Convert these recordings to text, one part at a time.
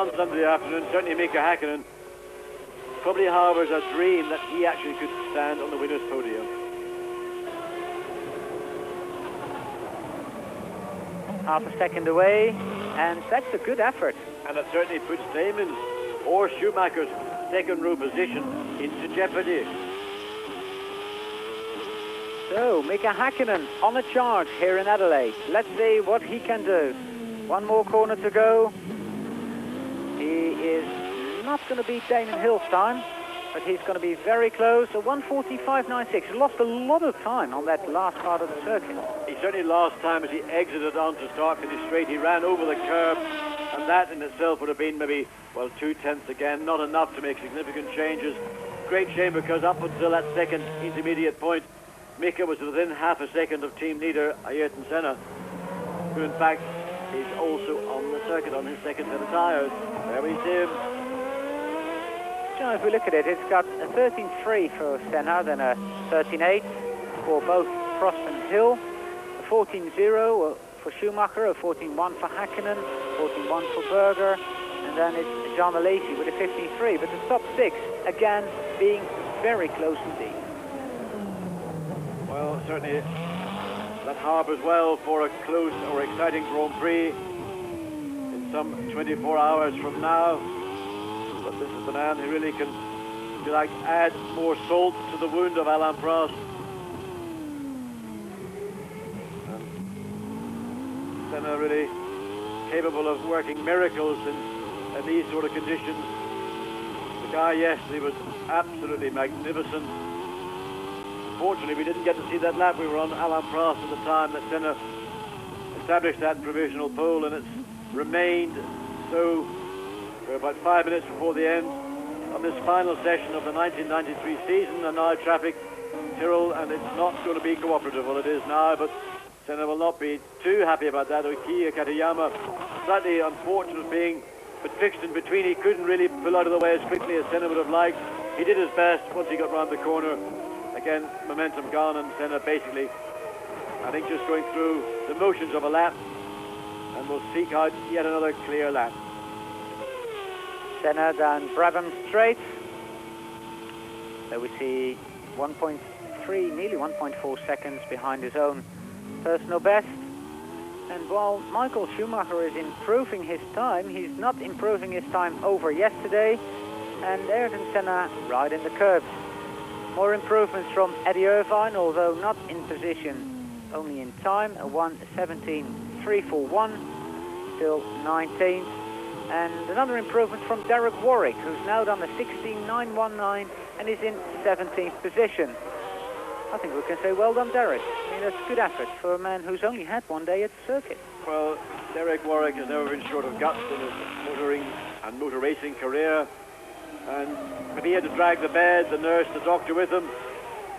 on Sunday afternoon. Certainly Mika Häkkinen probably harbours a dream that he actually could stand on the winner's podium. Half a second away, and that's a good effort. And it certainly puts Damon's or Schumacher's second row position into jeopardy. So, Mika Häkkinen on a charge here in Adelaide. Let's see what he can do. One more corner to go. He is not going to beat Damon Hill's time, but he's going to be very close. A 1:45.96. He lost a lot of time on that last part of the circuit. He certainly lost time as he exited onto start-finish straight. He ran over the curb, and that in itself would have been maybe, well, 2/10 again. Not enough to make significant changes. Great shame, because up until that second intermediate point, Mika was within half a second of team leader Ayrton Senna, who in fact is also on the circuit on his second set of tyres. There we see him. So if we look at it, it's got a 13.3 for Senna, then a 13.8 for both Prost and Hill, a 14.0 for Schumacher, a 14.1 for Häkkinen, 14.1 for Berger, and then it's John Alesi with a 15.3. But the top six, again, being very close indeed. Well, certainly that harbours well for a close or exciting Grand Prix in some 24 hours from now. But this is the man who really can, if you like, add more salt to the wound of Alain Prost. And Senna really capable of working miracles in these sort of conditions. The guy yesterday was absolutely magnificent. Unfortunately, we didn't get to see that lap. We were on Alain Prost at the time that Senna established that provisional pole, and it's remained so for about 5 minutes before the end of this final session of the 1993 season. And now traffic, Tyrrell, and it's not going to be cooperative. Well, it is now, but Senna will not be too happy about that. Kiya Katayama, slightly unfortunate being but fixed in between. He couldn't really pull out of the way as quickly as Senna would have liked. He did his best once he got round the corner. Again, momentum gone, and Senna basically, I think, just going through the motions of a lap, and will seek out yet another clear lap. Senna down Brabham Straight. So we see 1.3, nearly 1.4 seconds behind his own personal best. And while Michael Schumacher is improving his time, he's not improving his time over yesterday, and Ayrton Senna right in the curbs. More improvements from Eddie Irvine, although not in position, only in time. A 1:17.341, still 19th. And another improvement from Derek Warwick, who's now done a 16.919 and is in 17th position. I think we can say well done, Derek. I mean, that's a good effort for a man who's only had one day at the circuit. Well, Derek Warwick has never been short of guts in his motoring and motor racing career. And if he had to drag the bed, the nurse, the doctor with him,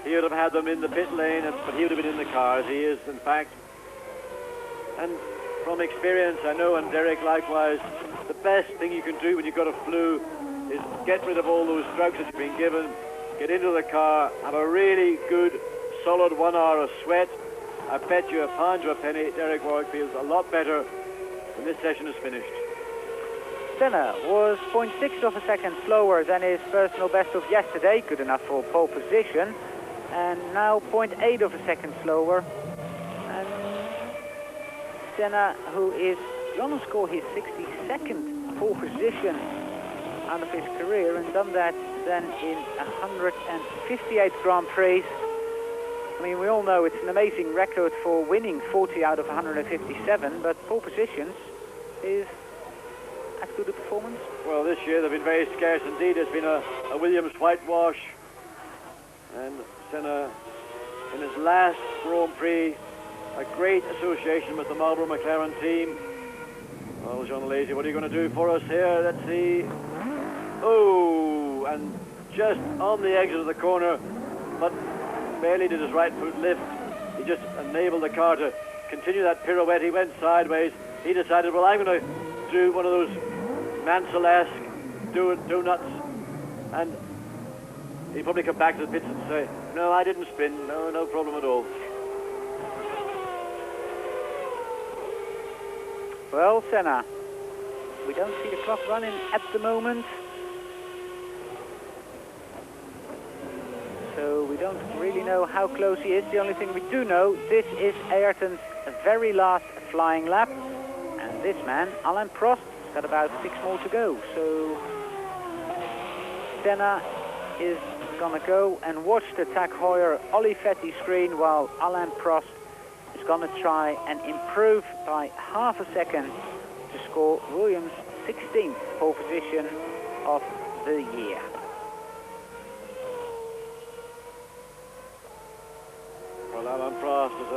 he would have had them in the pit lane, but he would have been in the car, as he is, in fact. And from experience, I know, and Derek likewise, the best thing you can do when you've got a flu is get rid of all those drugs that you've been given, get into the car, have a really good, solid 1 hour of sweat. I bet you a pound to a penny, Derek Warwick feels a lot better when this session is finished. Senna was 0.6 of a second slower than his personal best of yesterday, good enough for pole position, and now 0.8 of a second slower. And Senna, who is going to score his 62nd pole position out of his career, and done that then in 158 Grand Prix. I mean, we all know it's an amazing record for winning 40 out of 157, but pole positions is as good a performance? Well, this year they've been very scarce indeed. It's been a Williams whitewash, and Senna in his last Grand Prix, a great association with the Marlboro McLaren team. Well, John Alesi, what are you going to do for us here? Let's see. Oh, and just on the exit of the corner, but barely did his right foot lift. He just enabled the car to continue that pirouette. He went sideways. He decided, well, I'm going to do one of those Mansell-esque donuts, and he'll probably come back to the pits and say, no, I didn't spin, no problem at all. Well, Senna we don't see the clock running at the moment. So we don't really know how close he is. The only thing we do know, this is Ayrton's very last flying lap. And this man, Alain Prost, has got about 6 more to go. So Senna is going to go and watch the Tag Heuer Olivetti screen while Alain Prost is going to try and improve by half a second to score Williams' 16th pole position of the year. Well, Alain Prost is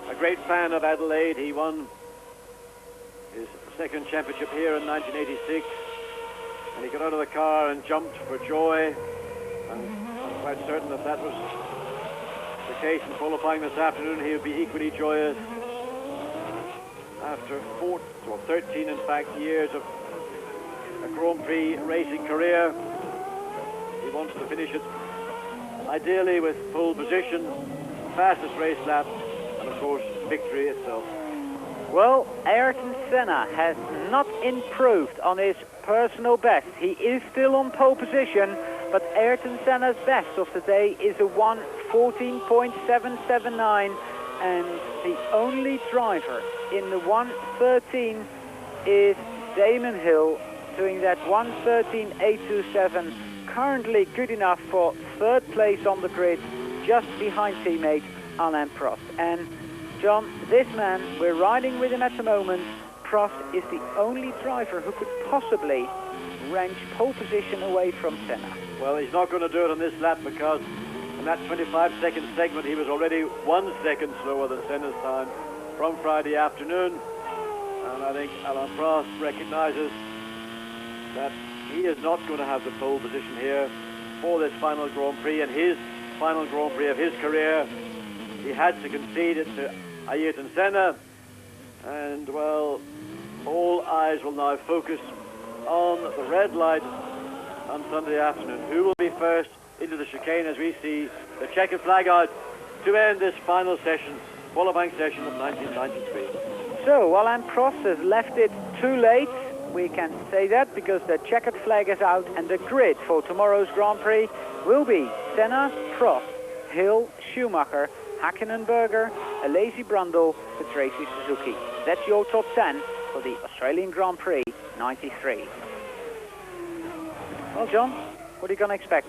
a great fan of Adelaide. He won his second championship here in 1986, and he got out of the car and jumped for joy. And I'm quite certain that that was the case in qualifying this afternoon. He'll be equally joyous after 13 in fact years of a Grand Prix racing career. He wants to finish it ideally with pole position, fastest race lap, and of course victory itself. Well, Ayrton Senna has not improved on his personal best. He is still on pole position, but Ayrton Senna's best of the day is a 1:14.779, and the only driver in the 1:13 is Damon Hill, doing that 1:13.827, currently good enough for third place on the grid, just behind teammate Alain Prost. And John, this man, we're riding with him at the moment. Prost is the only driver who could possibly wrench pole position away from Senna. Well, he's not going to do it on this lap because in that 25-second segment he was already 1 second slower than Senna's time from Friday afternoon. And I think Alain Prost recognises that he is not going to have the pole position here for this final Grand Prix, and his final Grand Prix of his career. He had to concede it to Ayrton Senna, and well, all eyes will now focus on the red light on Sunday afternoon. Who will be first into the chicane as we see the checkered flag out to end this final session, qualifying session of 1993. So, Alain Prost has left it too late. We can say that because the checkered flag is out, and the grid for tomorrow's Grand Prix will be Senna, Prost, Hill, Schumacher, Hakkinen, Berger, Alesi, Brundle, Tracy, Suzuki. That's your top 10 for the Australian Grand Prix 93. Well, John, what are you going to expect?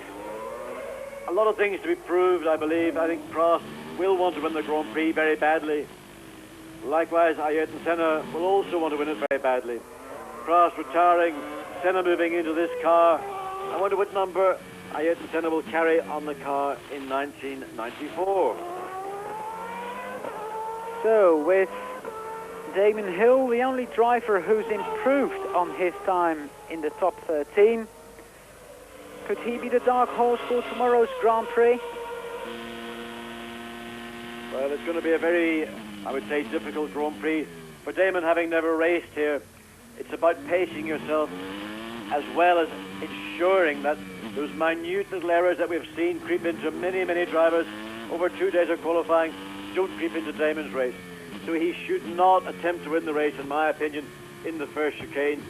A lot of things to be proved, I believe. I think Prost will want to win the Grand Prix very badly. Likewise, Ayrton Senna will also want to win it very badly. Prost retiring, Senna moving into this car. I wonder what number Ayrton Senna will carry on the car in 1994. So, with Damon Hill, the only driver who's improved on his time in the top 13, could he be the dark horse for tomorrow's Grand Prix? Well, it's going to be a very, I would say, difficult Grand Prix for Damon, having never raced here. It's about pacing yourself as well as ensuring that those minute little errors that we've seen creep into many, many drivers over 2 days of qualifying don't creep into Damon's race. So he should not attempt to win the race, in my opinion, in the first chicane.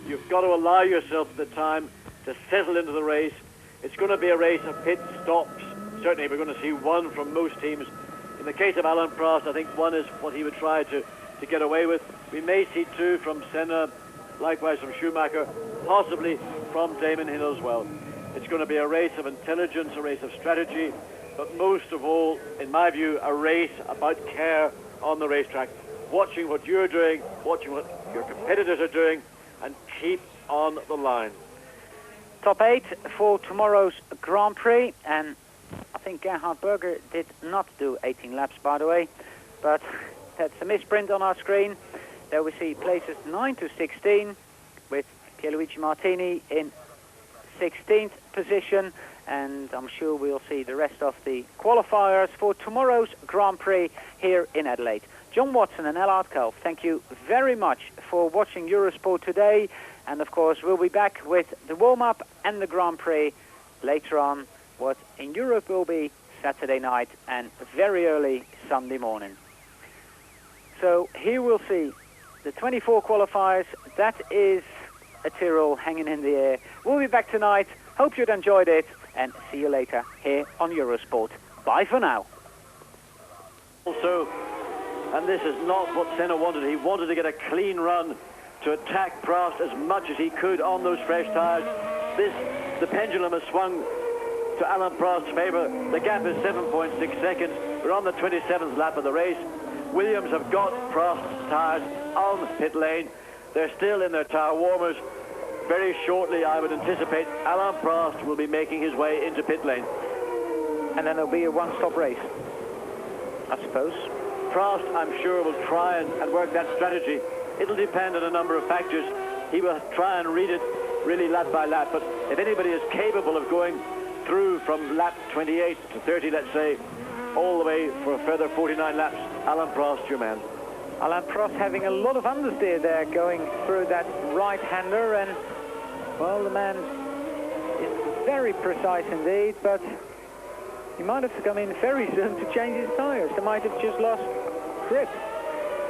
You've got to allow yourself the time to settle into the race. It's going to be a race of pit stops. Certainly we're going to see one from most teams. In the case of Alain Prost, I think one is what he would try to get away with. We may see two from Senna, likewise from Schumacher, possibly from Damon Hill as well. It's going to be a race of intelligence, a race of strategy, but most of all, in my view, a race about care on the racetrack. Watching what you're doing, watching what your competitors are doing, and keep on the line. Top 8 for tomorrow's Grand Prix, and I think Gerhard Berger did not do 18 laps, by the way, but that's a misprint on our screen. There we see places 9 to 16 with Pierluigi Martini in 16th position, and I'm sure we'll see the rest of the qualifiers for tomorrow's Grand Prix here in Adelaide. John Watson and Allard Kalf, thank you very much for watching Eurosport today, and of course we'll be back with the warm-up and the Grand Prix later on, what in Europe will be Saturday night and very early Sunday morning. So here we'll see the 24 qualifiers. That is a Tyrrell hanging in the air. We'll be back tonight. Hope you'd enjoyed it, and see you later here on Eurosport. Bye for now. Also, and this is not what Senna wanted. He wanted to get a clean run to attack Prost as much as he could on those fresh tyres. The pendulum has swung to Alain Prost's favour. The gap is 7.6 seconds. We're on the 27th lap of the race. Williams have got Prost's tyres on pit lane. They're still in their tyre warmers. Very shortly, I would anticipate Alain Prost will be making his way into pit lane. And then there'll be a one-stop race, I suppose. Prost, I'm sure, will try and work that strategy. It'll depend on a number of factors. He will try and read it really lap by lap, but if anybody is capable of going through from lap 28 to 30, let's say, all the way for a further 49 laps, Alain Prost, your man. Alain Prost having a lot of understeer there, going through that right-hander, and, well, the man is very precise indeed, but he might have to come in very soon to change his tyres. They might have just lost grip.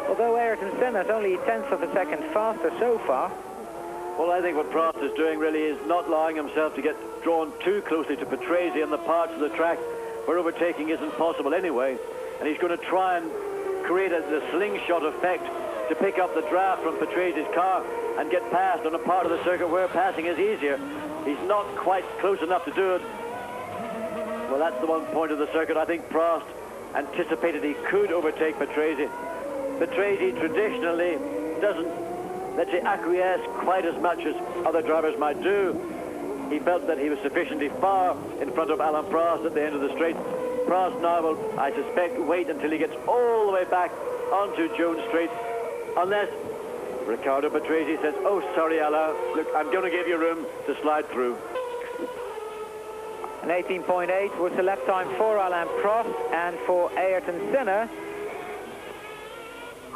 Although Ayrton Senna is only 1/10 of a second faster so far. Well, I think what Prost is doing really is not allowing himself to get drawn too closely to Patrese on the parts of the track where overtaking isn't possible anyway. And he's going to try and create the slingshot effect to pick up the draft from Patrese's car and get past on a part of the circuit where passing is easier. He's not quite close enough to do it. Well, that's the one point of the circuit I think Prost anticipated he could overtake Patrese. Patrese traditionally doesn't, let's say, acquiesce quite as much as other drivers might do. He felt that he was sufficiently far in front of Alain Prost at the end of the straight. Prost now will, I suspect, wait until he gets all the way back onto Jones Straight, unless Riccardo Patrese says, oh, sorry, Alain, look, I'm going to give you room to slide through. An 18.8 was the lap time for Alain Prost, and for Ayrton Senna.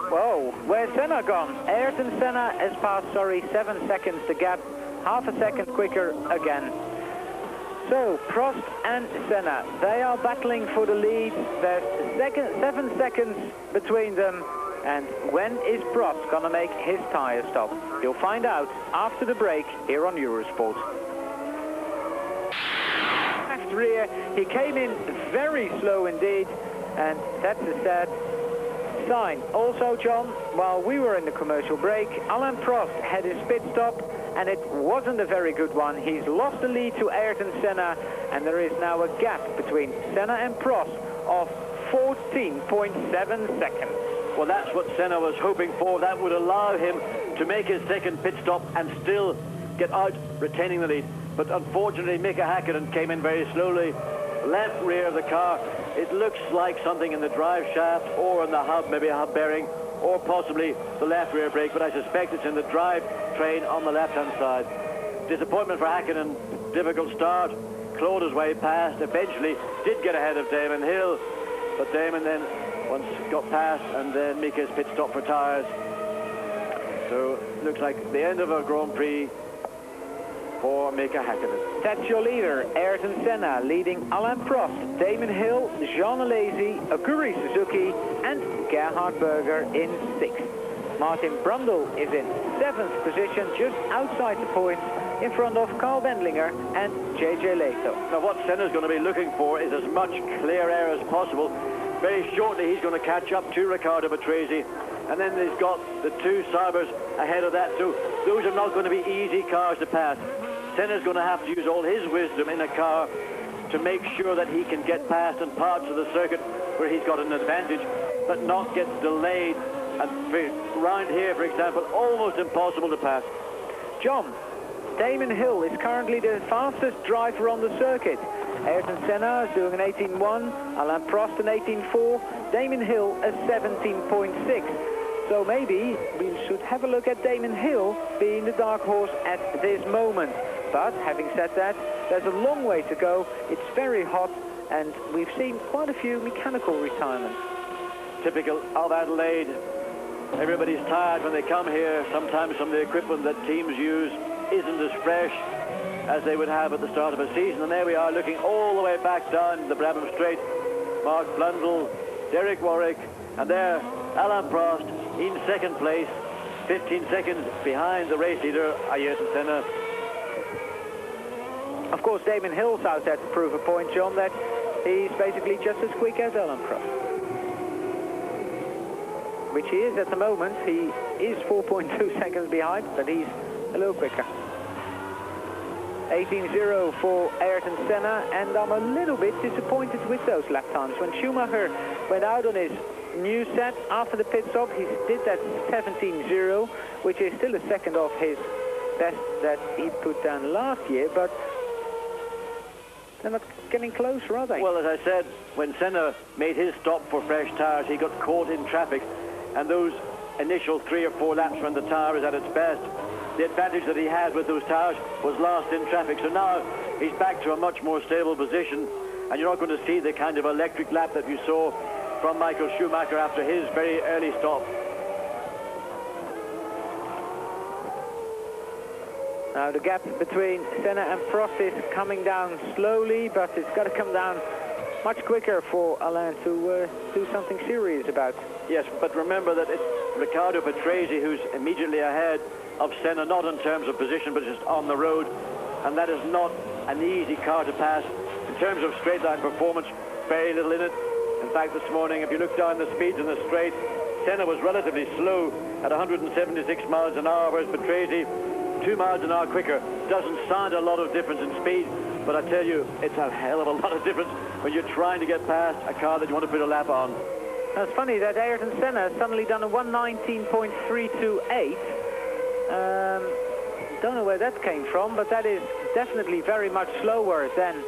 Whoa, where's Senna gone? Ayrton Senna has passed, 7 seconds the gap, half a second quicker again. So, Prost and Senna, they are battling for the lead. There's 7 seconds between them. And when is Prost going to make his tyre stop? You'll find out after the break here on Eurosport. Left rear, he came in very slow indeed, and that's a sad sign. Also, John, while we were in the commercial break, Alain Prost had his pit stop, and it wasn't a very good one. He's lost the lead to Ayrton Senna, and there is now a gap between Senna and Prost of 14.7 seconds. Well, that's what Senna was hoping for. That would allow him to make his second pit stop and still get out, retaining the lead. But unfortunately, Mika Häkkinen came in very slowly. Left rear of the car, it looks like something in the drive shaft or in the hub, maybe a hub bearing, or possibly the left rear brake, but I suspect it's in the drive train on the left-hand side. Disappointment for Häkkinen, difficult start, clawed his way past, eventually did get ahead of Damon Hill, but Damon then once got past, and then Mika's pit stop for tyres. So looks like the end of a Grand Prix for Mika Häkkinen. That's your leader, Ayrton Senna, leading Alain Prost, Damon Hill, Jean Alesi, Aguri Suzuki, and Gerhard Berger in 6th. Martin Brundle is in 7th position, just outside the points, in front of Carl Wendlinger and JJ Leto. Now what Senna's going to be looking for is as much clear air as possible. Very shortly he's going to catch up to Riccardo Patrese, and then he's got the 2 Saubers ahead of that, so those are not going to be easy cars to pass. Senna's going to have to use all his wisdom in a car to make sure that he can get past in parts of the circuit where he's got an advantage, but not get delayed. And round here, for example, almost impossible to pass. John, Damon Hill is currently the fastest driver on the circuit. Ayrton Senna is doing an 18.1, Alain Prost an 18.4, Damon Hill a 17.6. So maybe we should have a look at Damon Hill being the dark horse at this moment. But having said that, there's a long way to go. It's very hot, and we've seen quite a few mechanical retirements. Typical of Adelaide. Everybody's tired when they come here. Sometimes some of the equipment that teams use isn't as fresh as they would have at the start of a season. And there we are, looking all the way back down the Brabham Straight. Mark Blundell, Derek Warwick, and there Alain Prost in 2nd place. 15 seconds behind the race leader, Ayrton Senna. Of course, Damon Hill's out there to prove a point, John, that he's basically just as quick as Alain Prost. Which he is at the moment. He is 4.2 seconds behind, but he's a little quicker. 18.0 for Ayrton Senna, and I'm a little bit disappointed with those lap times. When Schumacher went out on his new set after the pit stop, he did that 17.0, which is still a second off his best that he put down last year, but they're not getting closer, are they? Well, as I said, when Senna made his stop for fresh tyres, he got caught in traffic, and those initial 3 or 4 laps when the tyre is at its best, the advantage that he had with those tyres was lost in traffic. So now he's back to a much more stable position, and you're not going to see the kind of electric lap that you saw from Michael Schumacher after his very early stop. Now the gap between Senna and Prost is coming down slowly, but it's got to come down much quicker for Alain to do something serious about. Yes, but remember that it's Riccardo Patrese who's immediately ahead of Senna, not in terms of position, but just on the road, and that is not an easy car to pass. In terms of straight line performance, very little in it. In fact, this morning, if you look down the speeds in the straight, Senna was relatively slow at 176 miles an hour, whereas Patrese 2 miles an hour quicker. Doesn't sound a lot of difference in speed, but I tell you, it's a hell of a lot of difference when you're trying to get past a car that you want to put a lap on. Now, it's funny that Ayrton Senna has suddenly done a 119.328. Don't know where that came from, but that is definitely very much slower than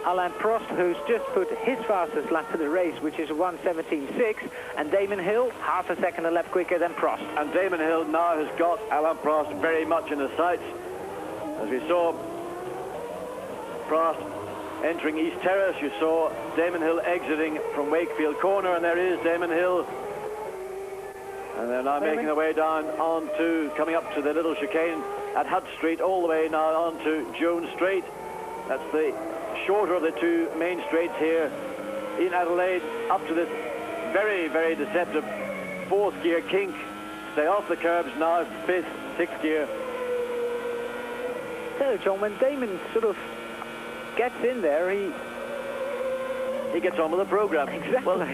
Alain Prost, who's just put his fastest lap of the race, which is a 117.6, and Damon Hill, half a second a lap quicker than Prost. And Damon Hill now has got Alain Prost very much in the sights. As we saw Prost entering East Terrace, you saw Damon Hill exiting from Wakefield Corner, and there is Damon Hill. And they're now making their way down onto, coming up to the little chicane at Hutt Street, all the way now onto Jones Straight. That's the shorter of the two main straights here in Adelaide, up to this very, very deceptive 4th gear kink. Stay off the curbs now, 5th, 6th gear. So, John, when Damon sort of gets in there, he gets on with the program. Exactly. Well,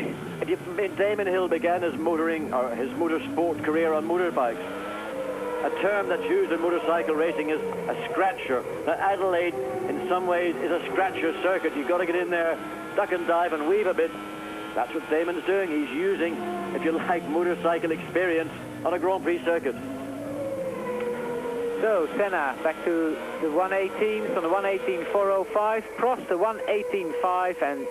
Damon Hill began his motoring, or his motorsport career on motorbikes. A term that's used in motorcycle racing is a scratcher. Now, Adelaide, in some ways, is a scratcher circuit. You've got to get in there, duck and dive and weave a bit. That's what Damon's doing. He's using, if you like, motorcycle experience on a Grand Prix circuit. So, Senna back to the 118s on the 118.405. Prost the 118.5, and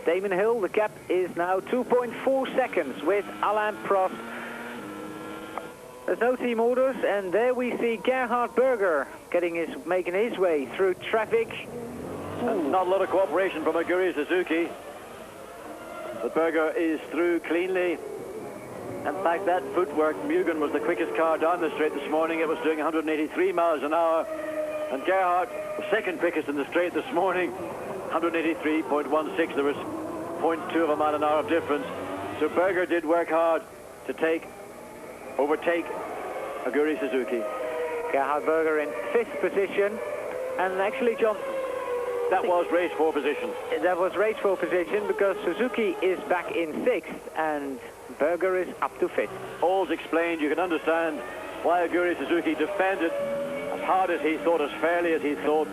Damon Hill, the gap is now 2.4 seconds with Alain Prost. There's no team orders, and there we see Gerhard Berger making his way through traffic. Not a lot of cooperation from Aguri Suzuki, but Berger is through cleanly. In fact, that footwork, Mugen was the quickest car down the straight this morning. It was doing 183 miles an hour, and Gerhard was second quickest in the straight this morning, 183.16. There was 0.2 of a mile an hour of difference. So Berger did work hard to overtake Aguri Suzuki. Gerhard Berger in 5th position, and actually, John, that was race 4 position. That was race 4 position because Suzuki is back in 6th and Berger is up to 5th. All's explained. You can understand why Aguri Suzuki defended as hard as he thought, as fairly as he thought,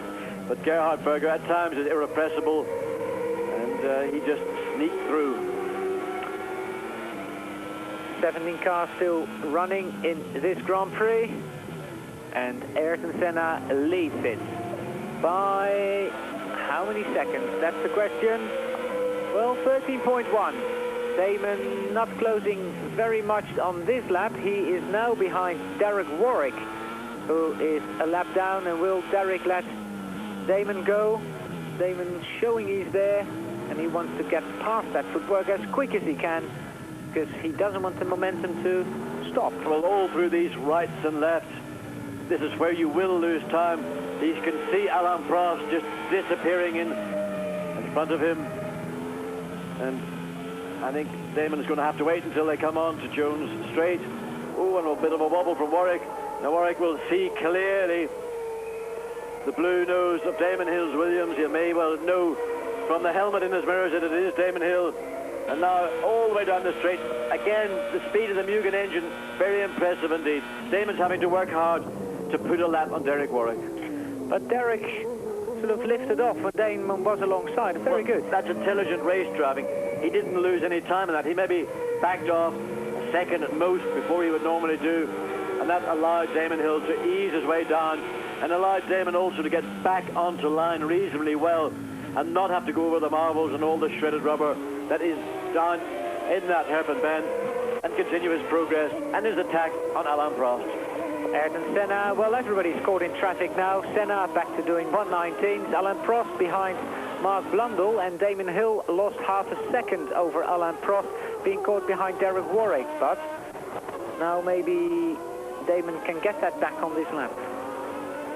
but Gerhard Berger at times is irrepressible, and he just sneaked through. 17 cars still running in this Grand Prix, and Ayrton Senna leads it by how many seconds? That's the question. Well, 13.1. Damon not closing very much on this lap. He is now behind Derek Warwick, who is a lap down, and will Derek let Damon go? Damon showing he's there, and he wants to get past that footwork as quick as he can, because he doesn't want the momentum to stop. Well, all through these rights and lefts, this is where you will lose time. You can see Alain Prost just disappearing in front of him, and I think Damon's going to have to wait until they come on to Jones Straight. Oh, and a bit of a wobble from Warwick. Now Warwick will see clearly the blue nose of Damon Hill's Williams. You may well know from the helmet in his mirrors that it is Damon Hill. And now all the way down the straight. Again, the speed of the Mugen engine, very impressive indeed. Damon's having to work hard to put a lap on Derek Warwick. But Derek sort of lifted off when Damon was alongside. Very good. That's intelligent race driving. He didn't lose any time in that. He maybe backed off a second at most before he would normally do. And that allowed Damon Hill to ease his way down and allowed Damon also to get back onto line reasonably well and not have to go over the marbles and all the shredded rubber that is down in that hairpin bend and continue his progress and his attack on Alain Prost. Ayrton Senna, well, everybody's caught in traffic now. Senna back to doing 119s. Alain Prost behind Mark Blundell, and Damon Hill lost half a second over Alain Prost, being caught behind Derek Warwick. But now maybe Damon can get that back on this lap.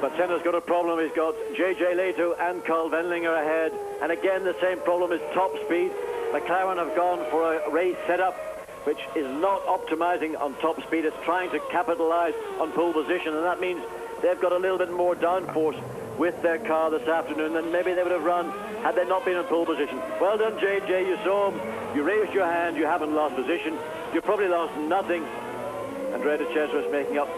But Senna's got a problem. He's got JJ Leto and Carl Wendlinger ahead. And again, the same problem is top speed. McLaren have gone for a race setup which is not optimizing on top speed. It's trying to capitalize on pole position, and that means they've got a little bit more downforce with their car this afternoon than maybe they would have run had they not been in pole position. Well done, JJ. You saw him. You raised your hand. You haven't lost position. You probably lost nothing. Andrea De Cesaris making up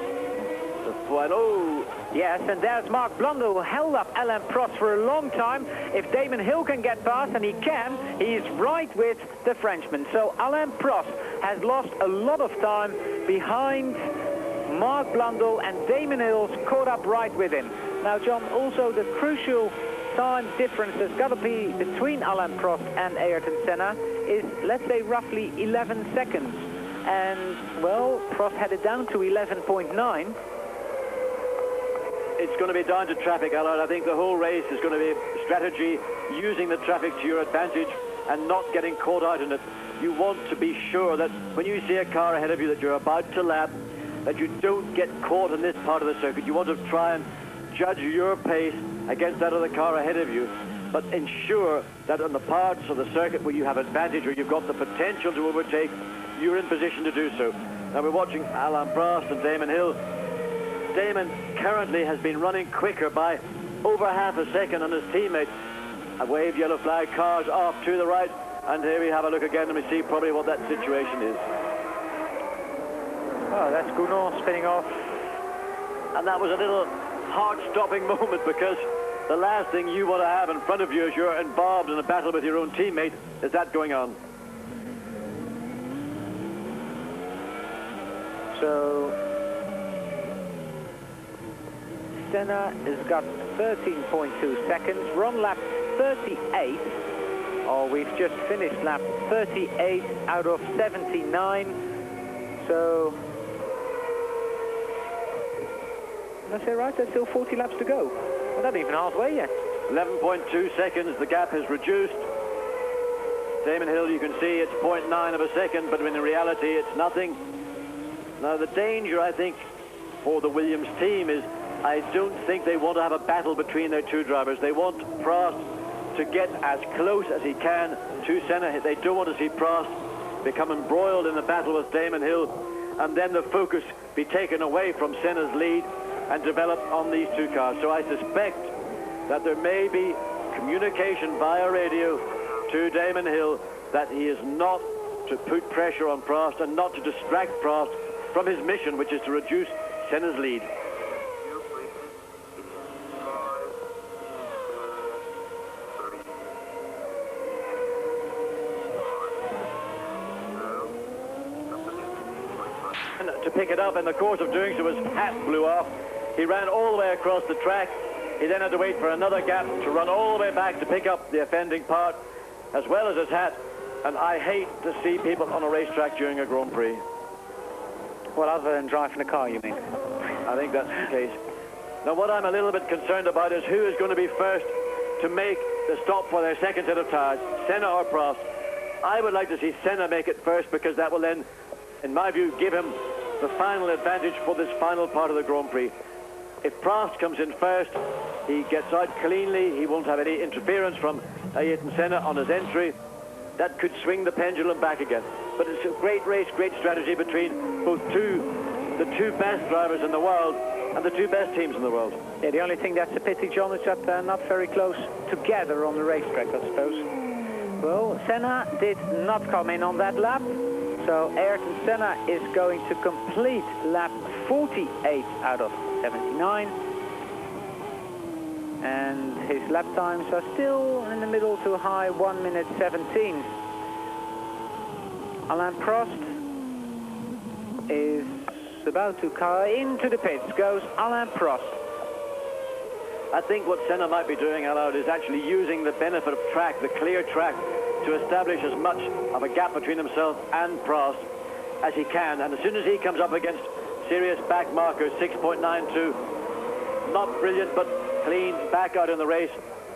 the final. Oh, yes, and there's Mark Blundell, who held up Alain Prost for a long time. If Damon Hill can get past, and he can, he's right with the Frenchman. So Alain Prost has lost a lot of time behind Mark Blundell, and Damon Hill's caught up right with him. Now, John, also the crucial time difference that's got to be between Alain Prost and Ayrton Senna is, let's say, roughly 11 seconds. And, well, Prost had it down to 11.9. It's going to be down to traffic, Allard. I think the whole race is going to be strategy, using the traffic to your advantage and not getting caught out in it. You want to be sure that when you see a car ahead of you that you're about to lap, that you don't get caught in this part of the circuit. You want to try and judge your pace against that of the car ahead of you, but ensure that on the parts of the circuit where you have advantage, where you've got the potential to overtake, you're in position to do so. Now we're watching Alain Prost and Damon Hill. Damon currently has been running quicker by over half a second on his teammate. A waved yellow flag, cars off to the right, and here we have a look again and we see probably what that situation is. Oh, that's Gounod spinning off. And that was a little heart-stopping moment, because the last thing you want to have in front of you as you're involved in a battle with your own teammate is that going on. So Senna has got 13.2 seconds. We're on lap 38. Oh, we've just finished lap 38 out of 79. So, did I say right? There's still 40 laps to go. We're not even halfway yet. 11.2 seconds. The gap has reduced. Damon Hill, you can see it's 0.9 of a second, but in reality, it's nothing. Now, the danger, I think, for the Williams team is I don't think they want to have a battle between their two drivers. They want Prost to get as close as he can to Senna. They don't want to see Prost become embroiled in the battle with Damon Hill, and then the focus be taken away from Senna's lead and develop on these two cars. So I suspect that there may be communication via radio to Damon Hill that he is not to put pressure on Prost and not to distract Prost from his mission, which is to reduce Senna's lead. And to pick it up, in the course of doing so, his hat blew off. He ran all the way across the track. He then had to wait for another gap to run all the way back to pick up the offending part, as well as his hat. And I hate to see people on a racetrack during a Grand Prix. Well, other than driving a car, you mean? I think that's the case. Now, what I'm a little bit concerned about is who is going to be first to make the stop for their second set of tires, Senna or Prost. I would like to see Senna make it first, because that will then, in my view, give him the final advantage for this final part of the Grand Prix. If Prost comes in first, he gets out cleanly. He won't have any interference from Ayrton Senna on his entry. That could swing the pendulum back again. But it's a great race, great strategy between both two the two best drivers in the world and the two best teams in the world. Yeah, the only thing that's a pity, John, is that they're not very close together on the racetrack, I suppose. Well, Senna did not come in on that lap, so Ayrton Senna is going to complete lap 48 out of 79. And his lap times are still in the middle to high 1 minute 17. Alain Prost is about to car into the pits. Goes Alain Prost. I think what Senna might be doing, Allard, is actually using the benefit of track, the clear track, to establish as much of a gap between himself and Prost as he can. And as soon as he comes up against serious back markers, 6.92, not brilliant, but clean back out in the race,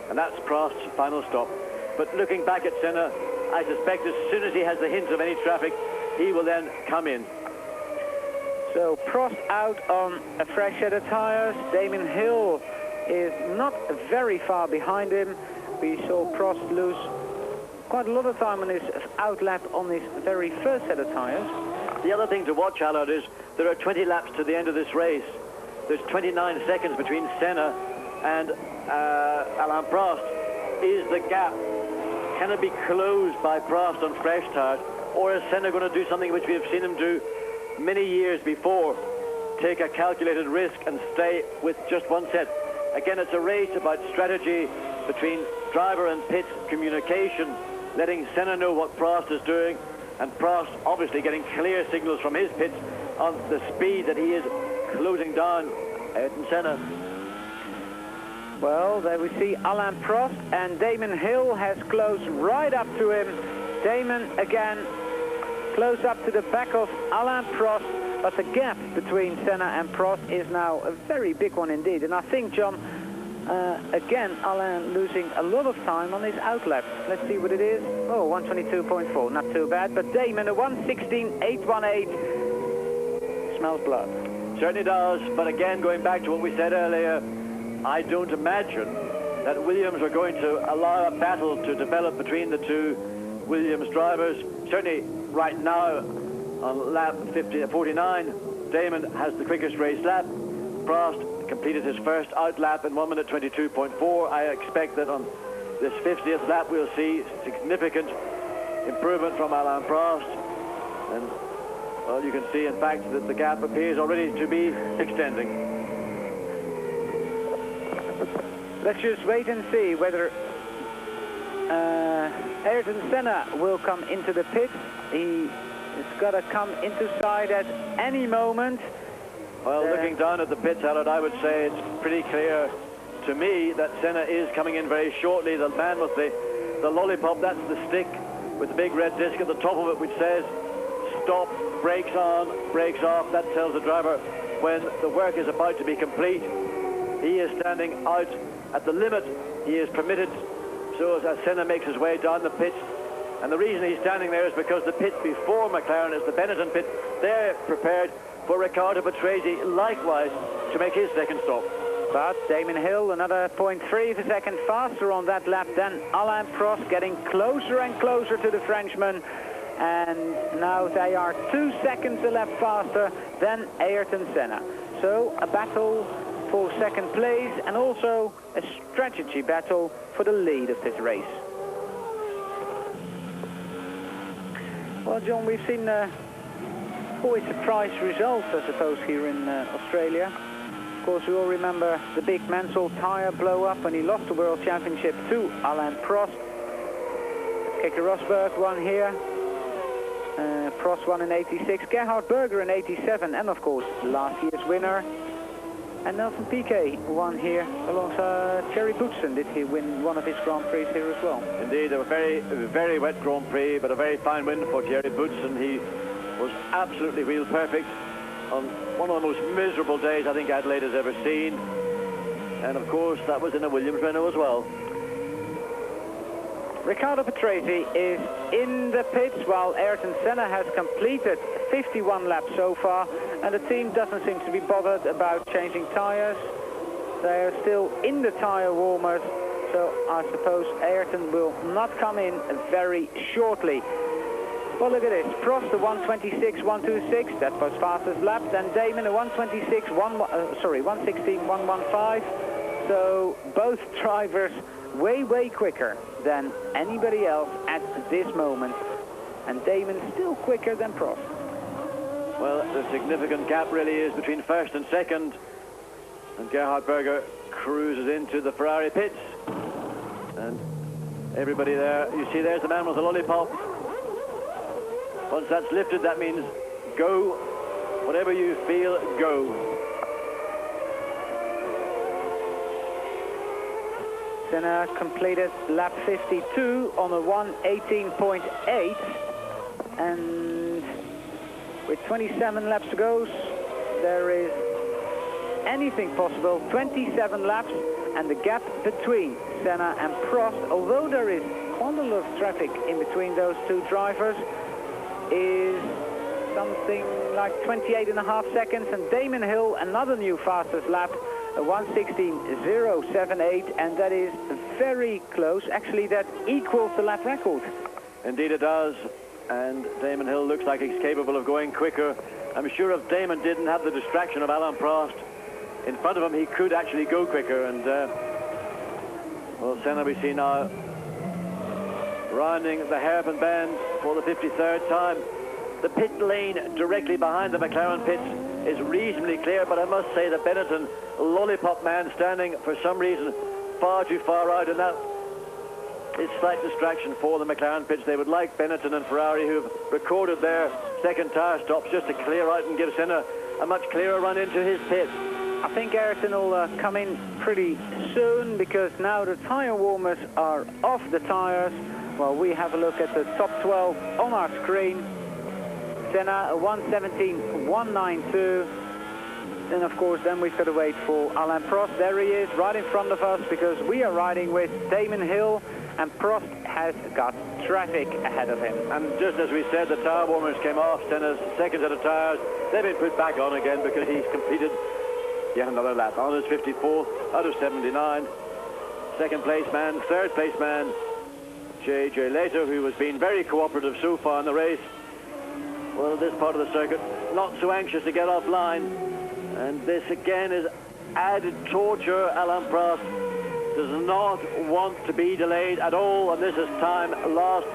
and that's Prost's final stop. But looking back at Senna, I suspect as soon as he has the hint of any traffic, he will then come in. So Prost out on a fresh set of tires. Damon Hill is not very far behind him. We saw Prost lose quite a lot of time on his outlap on his very first set of tires. The other thing to watch, Allard, is there are 20 laps to the end of this race. There's 29 seconds between Senna and Alain Prost. Is the gap, can it be closed by Prost on fresh tires, or is Senna going to do something which we have seen him do many years before, take a calculated risk and stay with just one set? Again, it's a race about strategy between driver and pit communication, letting Senna know what Prost is doing, and Prost obviously getting clear signals from his pits on the speed that he is closing down Ayrton Senna. Well, there we see Alain Prost, and Damon Hill has closed right up to him. Damon again close up to the back of Alain Prost, but the gap between Senna and Prost is now a very big one indeed. And I think, John, again, Alain losing a lot of time on his outlap. Let's see what it is. Oh, 122.4, not too bad. But Damon, a 116.818, smells blood. Certainly does, but again, going back to what we said earlier, I don't imagine that Williams are going to allow a battle to develop between the two Williams drivers. Certainly, right now, on lap 49, Damon has the quickest race lap. Prost completed his first out lap in 1 minute 22.4. I expect that on this 50th lap, we'll see significant improvement from Alain Prost. And, well, you can see, in fact, that the gap appears already to be extending. Let's just wait and see whether Ayrton Senna will come into the pit. He has got to come into sight at any moment. Well, looking down at the pits, Allard, I would say it's pretty clear to me that Senna is coming in very shortly. The man with the lollipop, that's the stick with the big red disc at the top of it, which says stop, brakes on, brakes off. That tells the driver when the work is about to be complete. He is standing out at the limit he is permitted, so as Senna makes his way down the pit. And the reason he's standing there is because the pit before McLaren is the Benetton pit. They're prepared for Riccardo Patrese likewise to make his second stop. But Damon Hill, another 0.3 of a second faster on that lap than Alain Prost, getting closer and closer to the Frenchman. And now they are 2 seconds a lap faster than Ayrton Senna. So a battle for second place, and also a strategy battle for the lead of this race. Well, John, we've seen always surprise results, I suppose, here in Australia. Of course, we all remember the big Mansell tyre blow-up when he lost the World Championship to Alain Prost. Keke Rosberg won here. Prost won in 86, Gerhard Berger in 87, and of course, last year's winner. And Nelson Piquet won here alongside Thierry Boutsen. Did he win one of his Grand Prix here as well? Indeed, a very wet Grand Prix, but a very fine win for Thierry Boutsen. He was absolutely wheel perfect on one of the most miserable days I think Adelaide has ever seen. And of course, that was in a Williams Renault as well. Riccardo Patrese is in the pits, while Ayrton Senna has completed 51 laps so far, and the team doesn't seem to be bothered about changing tires. They are still in the tire warmers, so I suppose Ayrton will not come in very shortly. Well, look at this. Prost, a 1:26.126. That was fastest lap. Then Damon, a 1:16.115. So both drivers way quicker than anybody else at this moment. And Damon still quicker than Prost. Well, the significant gap really is between first and second. And Gerhard Berger cruises into the Ferrari pits. And everybody there, you see there's the man with the lollipop. Once that's lifted, that means go. Whatever you feel, go. Senna completed lap 52 on a 1:18.8. And with 27 laps to go, there is anything possible. 27 laps, and the gap between Senna and Prost, although there is quite a lot of traffic in between those two drivers, is something like 28.5 seconds. And Damon Hill, another new fastest lap, a 1:16.078, and that is very close. Actually, that equals the lap record. Indeed it does. And Damon Hill looks like he's capable of going quicker. I'm sure if Damon didn't have the distraction of Alain Prost in front of him, he could actually go quicker. And well, Senna we see now rounding the hairpin bend for the 53rd time. The pit lane directly behind the McLaren pits is reasonably clear, but I must say the Benetton lollipop man standing for some reason far too far out, and that is slight distraction for the McLaren pits. They would like Benetton and Ferrari, who've recorded their second tyre stops, just to clear out and give Senna a much clearer run into his pit. I think Ayrton will come in pretty soon, because now the tyre warmers are off the tyres. Well, we have a look at the top 12 on our screen. Senna, a 1:17.192. And of course, then we've got to wait for Alain Prost. There he is, right in front of us, because we are riding with Damon Hill, and Prost has got traffic ahead of him. And just as we said, the tyre warmers came off. Senna's second set of tyres, they've been put back on again because he's completed yet another lap on his 54th out of 79. Second place man, third place man, J.J. Later, who has been very cooperative so far in the race. Well, this part of the circuit, not so anxious to get offline. And this again is added torture. Alain Prost does not want to be delayed at all, and this is time lost.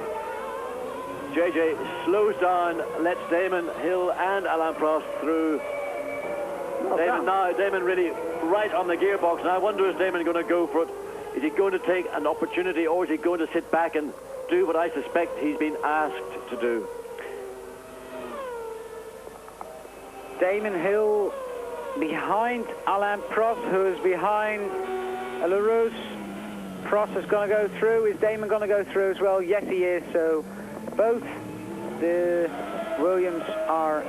JJ slows down, lets Damon Hill and Alain Prost through. Damon really right on the gearbox, and I wonder, is Damon going to go for it? Is he going to take an opportunity, or is he going to sit back and do what I suspect he's been asked to do? Damon Hill behind Alain Prost, who is behind LaRousse. Prost is going to go through. Is Damon going to go through as well? Yes, he is. So both the Williams are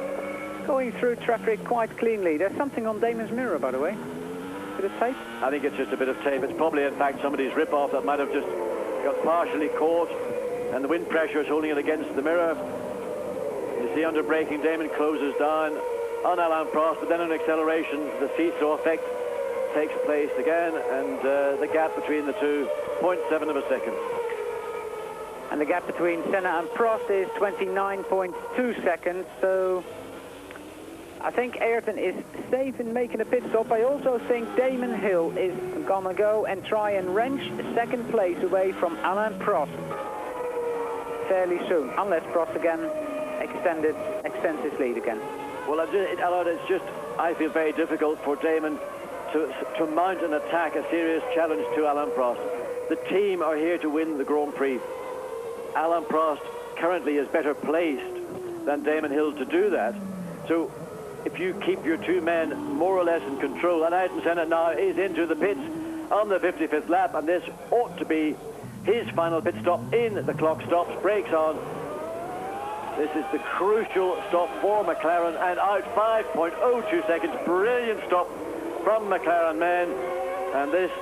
going through traffic quite cleanly. There's something on Damon's mirror, by the way. Bit of tape? I think it's just a bit of tape. It's probably, in fact, somebody's rip-off that might have just got partially caught, and the wind pressure is holding it against the mirror. You see, under braking, Damon closes down on Alain Prost, but then on acceleration, the seesaw effect takes place again, and the gap between the two, 0.7 of a second. And the gap between Senna and Prost is 29.2 seconds, so I think Ayrton is safe in making a pit stop. I also think Damon Hill is gonna go and try and wrench second place away from Alain Prost fairly soon, unless Prost again extends his lead again. Well, it's just, I feel very difficult for Damon to mount an attack, a serious challenge to Alain Prost. The team are here to win the Grand Prix. Alain Prost currently is better placed than Damon Hill to do that. So if you keep your two men more or less in control, and Ayrton Senna now is into the pits on the 55th lap, and this ought to be his final pit stop in the clock stops, brakes on. This is the crucial stop for McLaren, and out 5.02 seconds. Brilliant stop from McLaren men, and this,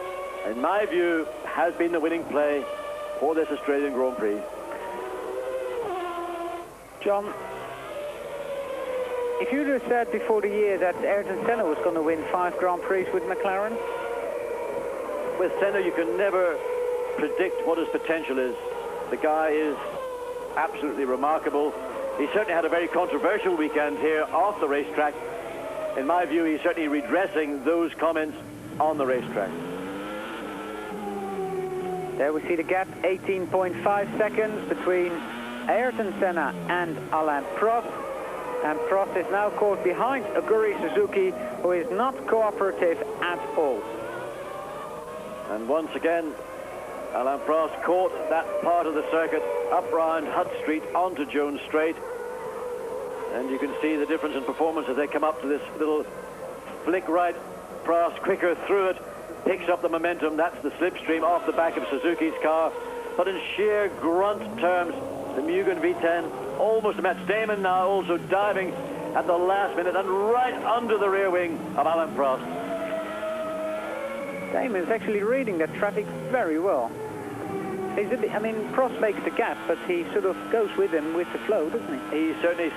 in my view, has been the winning play for this Australian Grand Prix. John, if you'd have said before the year that Ayrton Senna was going to win 5 Grand Prix with McLaren? With Senna, you can never predict what his potential is. The guy is absolutely remarkable. he certainly had a very controversial weekend here off the racetrack. In my view, he's certainly redressing those comments on the racetrack. There we see the gap, 18.5 seconds between Ayrton Senna and Alain Prost. And Prost is now caught behind Aguri Suzuki, who is not cooperative at all. And once again, Alain Prost caught that part of the circuit up round Hutt Street onto Jones Straight. And you can see the difference in performance as they come up to this little flick right. Prost quicker through it, picks up the momentum. That's the slipstream off the back of Suzuki's car. But in sheer grunt terms, the Mugen V10 almost met Damon now also diving at the last minute and right under the rear wing of Alain Prost. Damon's actually reading that traffic very well. He's a bit, I mean, Prost makes the gap, but he sort of goes with him with the flow, doesn't he? He's certainly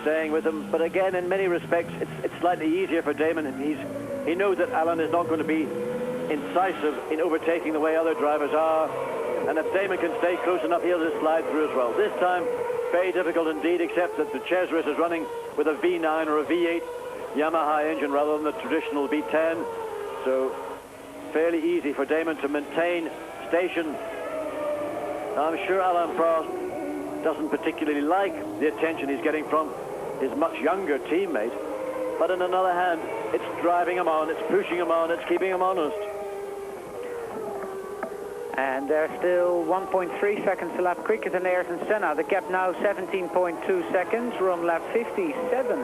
staying with him, but again, in many respects, it's slightly easier for Damon. He knows that Alain is not going to be incisive in overtaking the way other drivers are, and if Damon can stay close enough, he'll just slide through as well. This time, very difficult indeed, except that the Chersris is running with a V9 or a V8 Yamaha engine rather than the traditional V10, so fairly easy for Damon to maintain station. I'm sure Alain Prost doesn't particularly like the attention he's getting from his much younger teammate, but on another hand, it's driving him on, it's pushing him on, it's keeping him honest. And they're still 1.3 seconds a lap quicker than Ayrton Senna. The gap now 17.2 seconds. We're on lap 57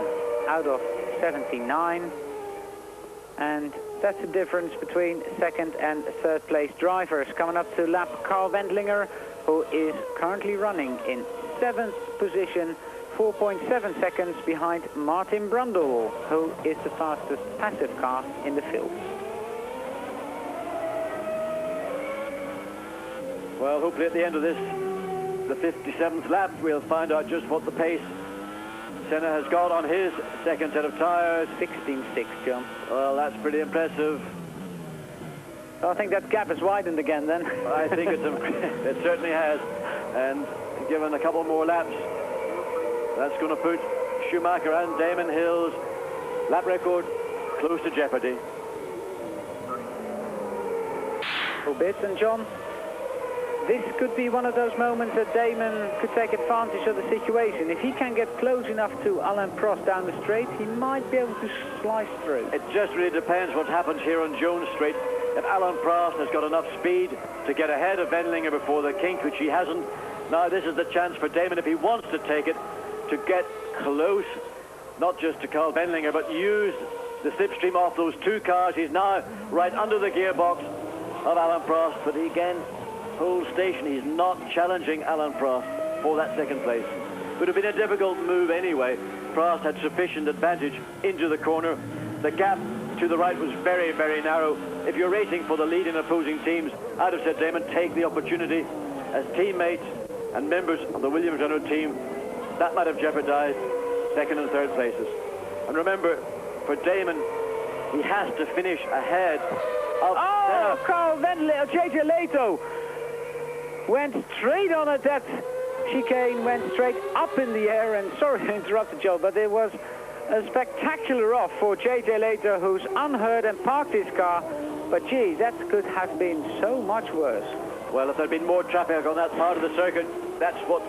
out of 79. And that's the difference between second and third place drivers. Coming up to lap, Carl Wendlinger, who is currently running in 7th position, 4.7 seconds behind Martin Brundle, who is the fastest passive car in the field. Well, hopefully at the end of this, the 57th lap, we'll find out just what the pace Senna has got on his second set of tyres. 16.6, John. Well, that's pretty impressive. I think that gap has widened again then. I think it certainly has. And given a couple more laps, that's going to put Schumacher and Damon Hill's lap record close to jeopardy. Bits and John, this could be one of those moments that Damon could take advantage of the situation. If he can get close enough to Alain Prost down the straight, he might be able to slice through. It just really depends what happens here on Jones Straight. If Alain Prost has got enough speed to get ahead of Wendlinger before the kink, which he hasn't, now this is the chance for Damon, if he wants to take it, to get close, not just to Carl Wendlinger, but use the slipstream off those two cars. He's now right under the gearbox of Alain Prost, but he again holds station. He's not challenging Alain Prost for that second place. Would have been a difficult move anyway. Prost had sufficient advantage into the corner. The gap to the right was very, very narrow. If you're racing for the lead in opposing teams, I'd have said, Damon, take the opportunity. As teammates and members of the Williams Renault team, that might have jeopardized second and third places. And remember, for Damon, he has to finish ahead of Carl Wendlinger, JJ Leto went straight on it. That chicane went straight up in the air, and sorry to interrupt Joe, but it was a spectacular off for JJ Leto, who's unhurt and parked his car. But gee, that could have been so much worse. Well, if there'd been more traffic on that part of the circuit, that's what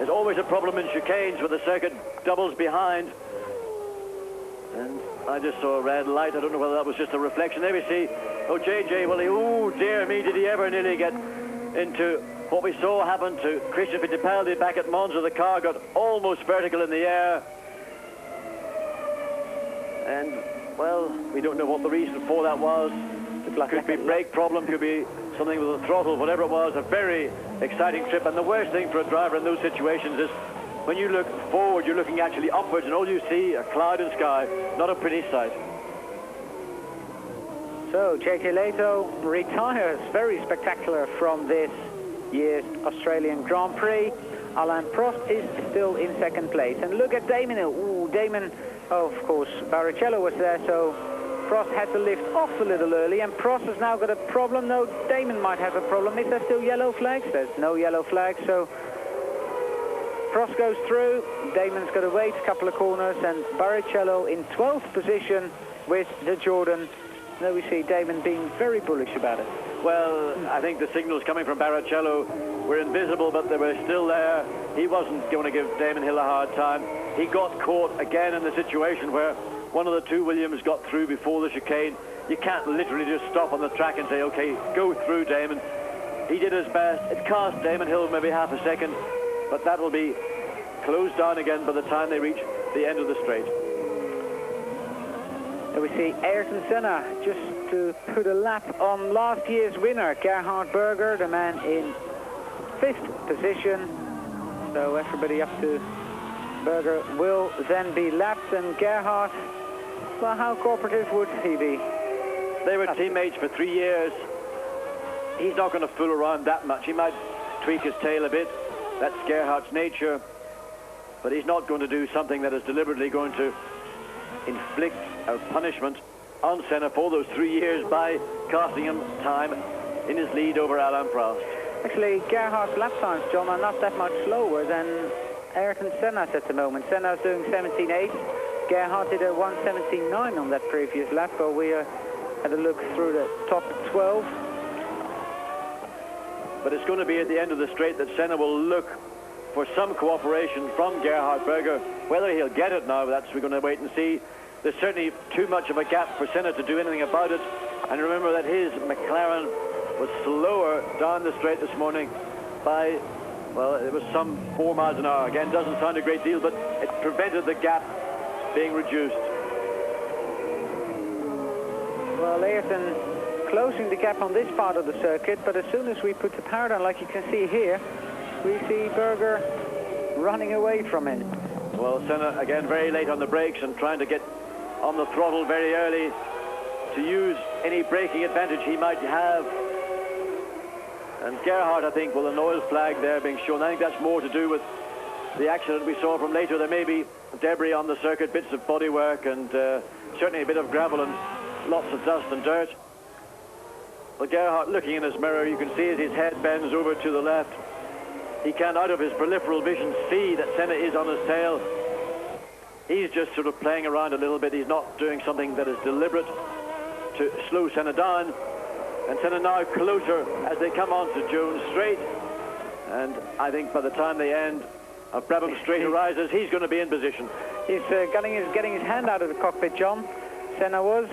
is always a problem in chicanes, where the circuit doubles behind. And I just saw a red light. I don't know whether that was just a reflection. There we see, JJ, well, oh dear me, did he ever nearly get into what we saw happen to Christian Fittipaldi back at Monza. The car got almost vertical in the air. And, well, we don't know what the reason for that was. It could be brake problem, could be something with the throttle, whatever it was. A very exciting trip. And the worst thing for a driver in those situations is when you look forward, you're looking actually upwards, and all you see, a cloud and sky. Not a pretty sight. So JJ Leto retires, very spectacular, from this year's Australian Grand Prix. Alain Prost is still in second place. And look at Damon Hill. Ooh, Damon, of course, Barrichello was there, so Prost had to lift off a little early, and Prost has now got a problem. No, Damon might have a problem. Is there still yellow flags? There's no yellow flags, so Prost goes through, Damon's got to wait a couple of corners, and Barrichello in 12th position with the Jordan. There we see Damon being very bullish about it. Well, I think the signals coming from Barrichello were invisible, but they were still there. He wasn't going to give Damon Hill a hard time. He got caught again in the situation where one of the two Williams got through before the chicane. You can't literally just stop on the track and say, okay, go through, Damon. He did his best. It cost Damon Hill maybe half a second, but that will be closed down again by the time they reach the end of the straight. So we see Ayrton Senna just to put a lap on last year's winner, Gerhard Berger, the man in 5th position. So everybody up to Berger will then be lapped, and Gerhard, well, how cooperative would he be? They were teammates for 3 years. He's not going to fool around that much. He might tweak his tail a bit. That's Gerhard's nature. But he's not going to do something that is deliberately going to inflict a punishment on Senna for those 3 years by costing him time in his lead over Alain Prost. Actually, Gerhard's lap times, John, are not that much slower than Ayrton Senna's at the moment. Senna's doing 17.8. Gerhard did a 1:17.9 on that previous lap, but we had a look through the top 12. But it's going to be at the end of the straight that Senna will look for some cooperation from Gerhard Berger. Whether he'll get it now, we're going to wait and see. There's certainly too much of a gap for Senna to do anything about it. And remember that his McLaren was slower down the straight this morning by, well, it was some 4 miles an hour. Again, doesn't sound a great deal, but it prevented the gap being reduced. Well, Ayrton closing the gap on this part of the circuit, but as soon as we put the power down, like you can see here, we see Berger running away from him. Well, Senna, again, very late on the brakes and trying to get on the throttle very early to use any braking advantage he might have. And Gerhard, I think, with an oil flag there being shown, I think that's more to do with the accident we saw from later. There may be debris on the circuit, bits of bodywork, and certainly a bit of gravel and lots of dust and dirt. But Gerhard, looking in his mirror, you can see as his head bends over to the left, he can, out of his peripheral vision, see that Senna is on his tail. He's just sort of playing around a little bit. He's not doing something that is deliberate to slow Senna down. And Senna now closer as they come on to Jones Straight. And I think by the time the end of Brabham Straight arises, he's going to be in position. He's getting his hand out of the cockpit, John. Senna was.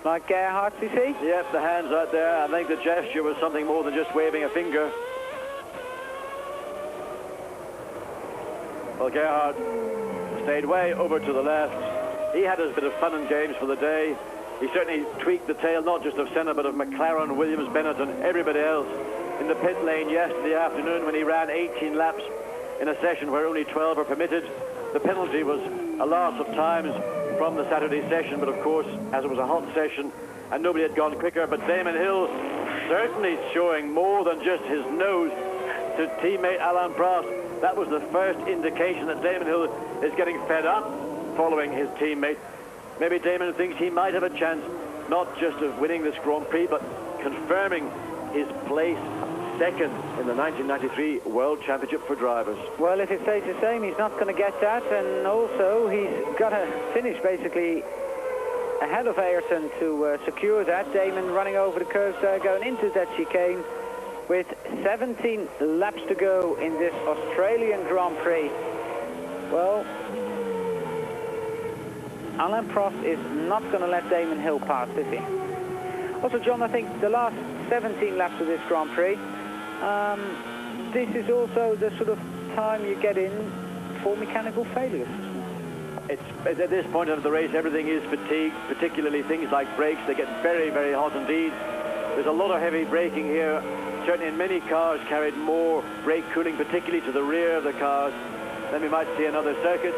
Like Gerhard, you see? Yep, the hand's out there. I think the gesture was something more than just waving a finger. Well, Gerhard stayed way over to the left. He had his bit of fun and games for the day. He certainly tweaked the tail, not just of Senna, but of McLaren, Williams, Bennett, and everybody else in the pit lane yesterday afternoon when he ran 18 laps in a session where only 12 are permitted. The penalty was a loss of times from the Saturday session, but of course, as it was a hot session and nobody had gone quicker, but Damon Hill certainly showing more than just his nose to teammate Alain Prost. That was the first indication that Damon Hill is getting fed up following his teammate. Maybe Damon thinks he might have a chance not just of winning this Grand Prix, but confirming his place second in the 1993 World Championship for drivers. Well, if it stays the same, he's not going to get that, and also he's got to finish basically ahead of Ayrton to secure that. Damon running over the curves there, going into that chicane with 17 laps to go in this Australian Grand Prix. Well, Alain Prost is not going to let Damon Hill pass, is he? Also, John, I think the last 17 laps of this Grand Prix, this is also the sort of time you get in for mechanical failures. It's at this point of the race, everything is fatigued, particularly things like brakes. They get very, very hot indeed. There's a lot of heavy braking here. Certainly in many cars carried more brake cooling, particularly to the rear of the cars, than we might see in other circuits.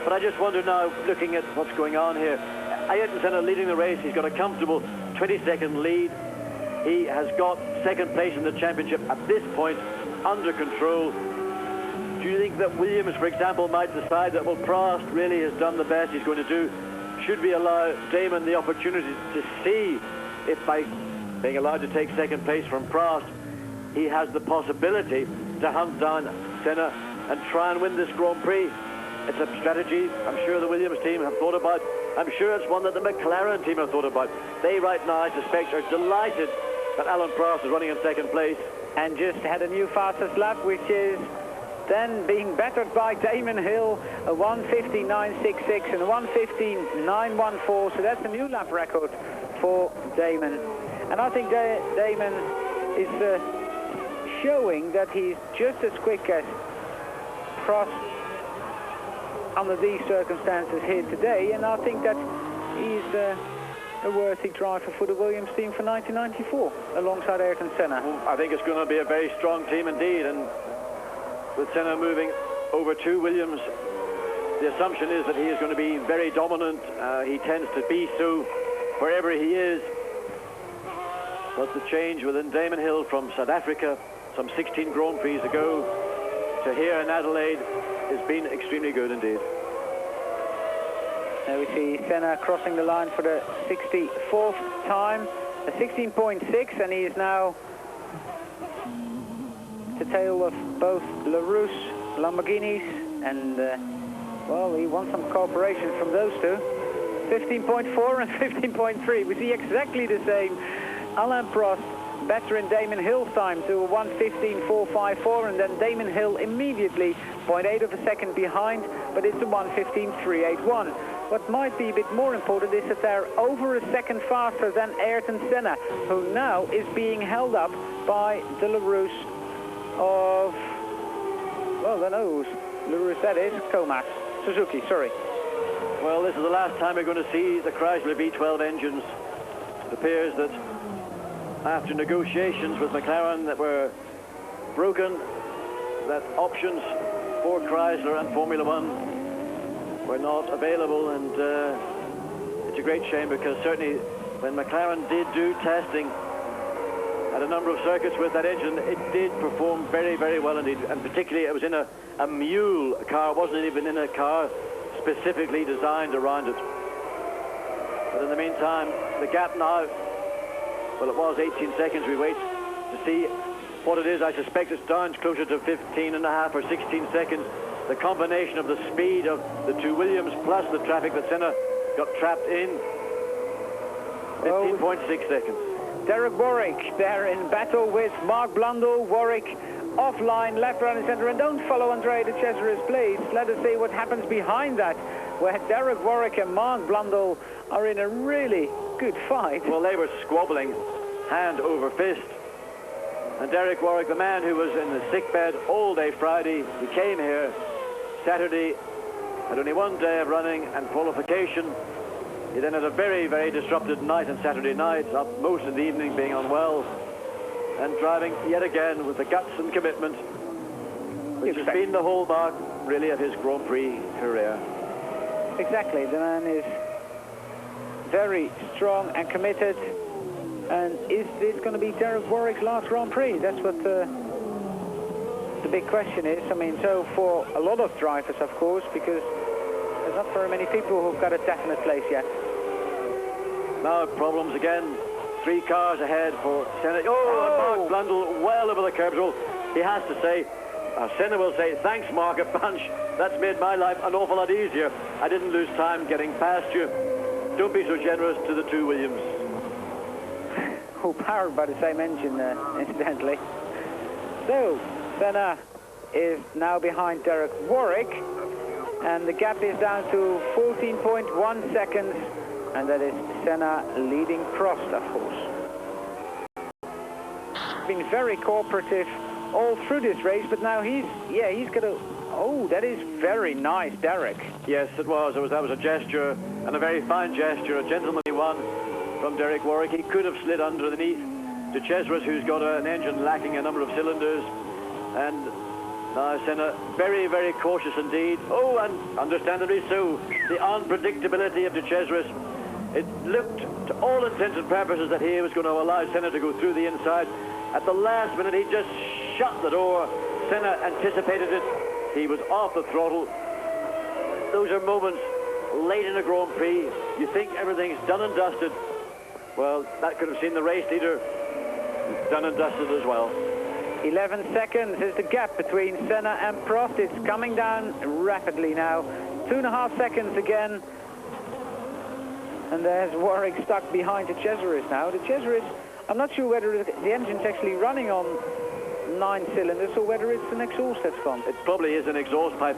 But I just wonder now, looking at what's going on here, Ayrton Senna leading the race. He's got a comfortable 20-second lead. He has got second place in the championship at this point under control. Do you think that Williams, for example, might decide that, well, Prost really has done the best he's going to do? Should we allow Damon the opportunity to see if by being allowed to take second place from Prost, he has the possibility to hunt down Senna and try and win this Grand Prix. It's a strategy I'm sure the Williams team have thought about. I'm sure it's one that the McLaren team have thought about. They right now, I suspect, are delighted that Alain Prost is running in second place. And just had a new fastest lap, which is then being battered by Damon Hill, a 1:15.966 and a 1:15.914. So that's a new lap record for Damon. And I think Damon is showing that he's just as quick as Prost under these circumstances here today, and I think that he's a worthy driver for the Williams team for 1994 alongside Ayrton Senna. I think it's going to be a very strong team indeed, and with Senna moving over to Williams, the assumption is that he is going to be very dominant. He tends to be so wherever he is. But the change within Damon Hill from South Africa some 16 Grand Prix ago to here in Adelaide has been extremely good indeed. There we see Senna crossing the line for the 64th time, a 16.6, and he is now the tail of both LaRousse, Lamborghinis, and well, he wants some cooperation from those two. 15.4 and 15.3. We see exactly the same. Alain Prost better in Damon Hill's time to a 1:15.454, and then Damon Hill immediately 0.8 of a second behind, but it's a 1:15.381. What might be a bit more important is that they're over a second faster than Ayrton Senna, who now is being held up by the LaRousse of, well, I don't know who's LaRousse that is, Comas, Suzuki, sorry. Well, this is the last time we're going to see the Chrysler V12 engines. It appears that after negotiations with McLaren that were broken, that options for Chrysler and Formula One were not available, and it's a great shame, because certainly when McLaren did do testing at a number of circuits with that engine, it did perform very, very well indeed, and particularly it was in a mule car. It wasn't even in a car specifically designed around it. But in the meantime, the gap now, well, it was 18 seconds. We wait to see what it is. I suspect it's down closer to 15.5 or 16 seconds. The combination of the speed of the two Williams plus the traffic that Senna got trapped in. 15.6 seconds. Derek Warwick there in battle with Mark Blundell. Warwick offline, left, right and centre. And don't follow Andrea de Cesaris, please. Let us see what happens behind that, where Derek Warwick and Mark Blundell are in a really good fight. Well, they were squabbling hand over fist. And Derek Warwick, the man who was in the sickbed all day Friday, he came here Saturday, had only one day of running and qualification. He then had a very, very disrupted night on Saturday night, up most of the evening being unwell, and driving yet again with the guts and commitment, which has been the hallmark, really, of his Grand Prix career. Exactly, the man is very strong and committed. And is this going to be Derek Warwick's last Grand Prix? That's what the big question is. I mean, so for a lot of drivers, of course, because there's not very many people who've got a definite place yet. Now problems again. 3 cars ahead for Senna. Oh, and Mark Blundell well over the curbs. Well, he has to say, Senna will say, thanks, Mark, a bunch. That's made my life an awful lot easier. I didn't lose time getting past you. Don't be so generous to the two Williams. All powered by the same engine, incidentally. So, Senna is now behind Derek Warwick, and the gap is down to 14.1 seconds, and that is Senna leading Prost, of course. Been very cooperative all through this race, but now he's got a... Oh, that is very nice, Derek. Yes, it was. That was a gesture, and a very fine gesture, a gentlemanly one from Derek Warwick. He could have slid underneath de Cesaris, who's got an engine lacking a number of cylinders, and now Senna very, very cautious indeed. Oh, and understandably so, the unpredictability of de Cesaris. It looked, to all intents and purposes, that he was going to allow Senna to go through the inside. At the last minute, he just shut the door. Senna anticipated it. He was off the throttle. Those are moments late in a Grand Prix. You think everything's done and dusted. Well, that could have seen the race leader done and dusted as well. 11 seconds is the gap between Senna and Prost. It's coming down rapidly now. 2.5 seconds again. And there's Warwick stuck behind the Cesaris now. The Cesaris, I'm not sure whether the engine's actually running on 9 cylinders or whether it's an exhaust that's gone. It probably is an exhaust pipe.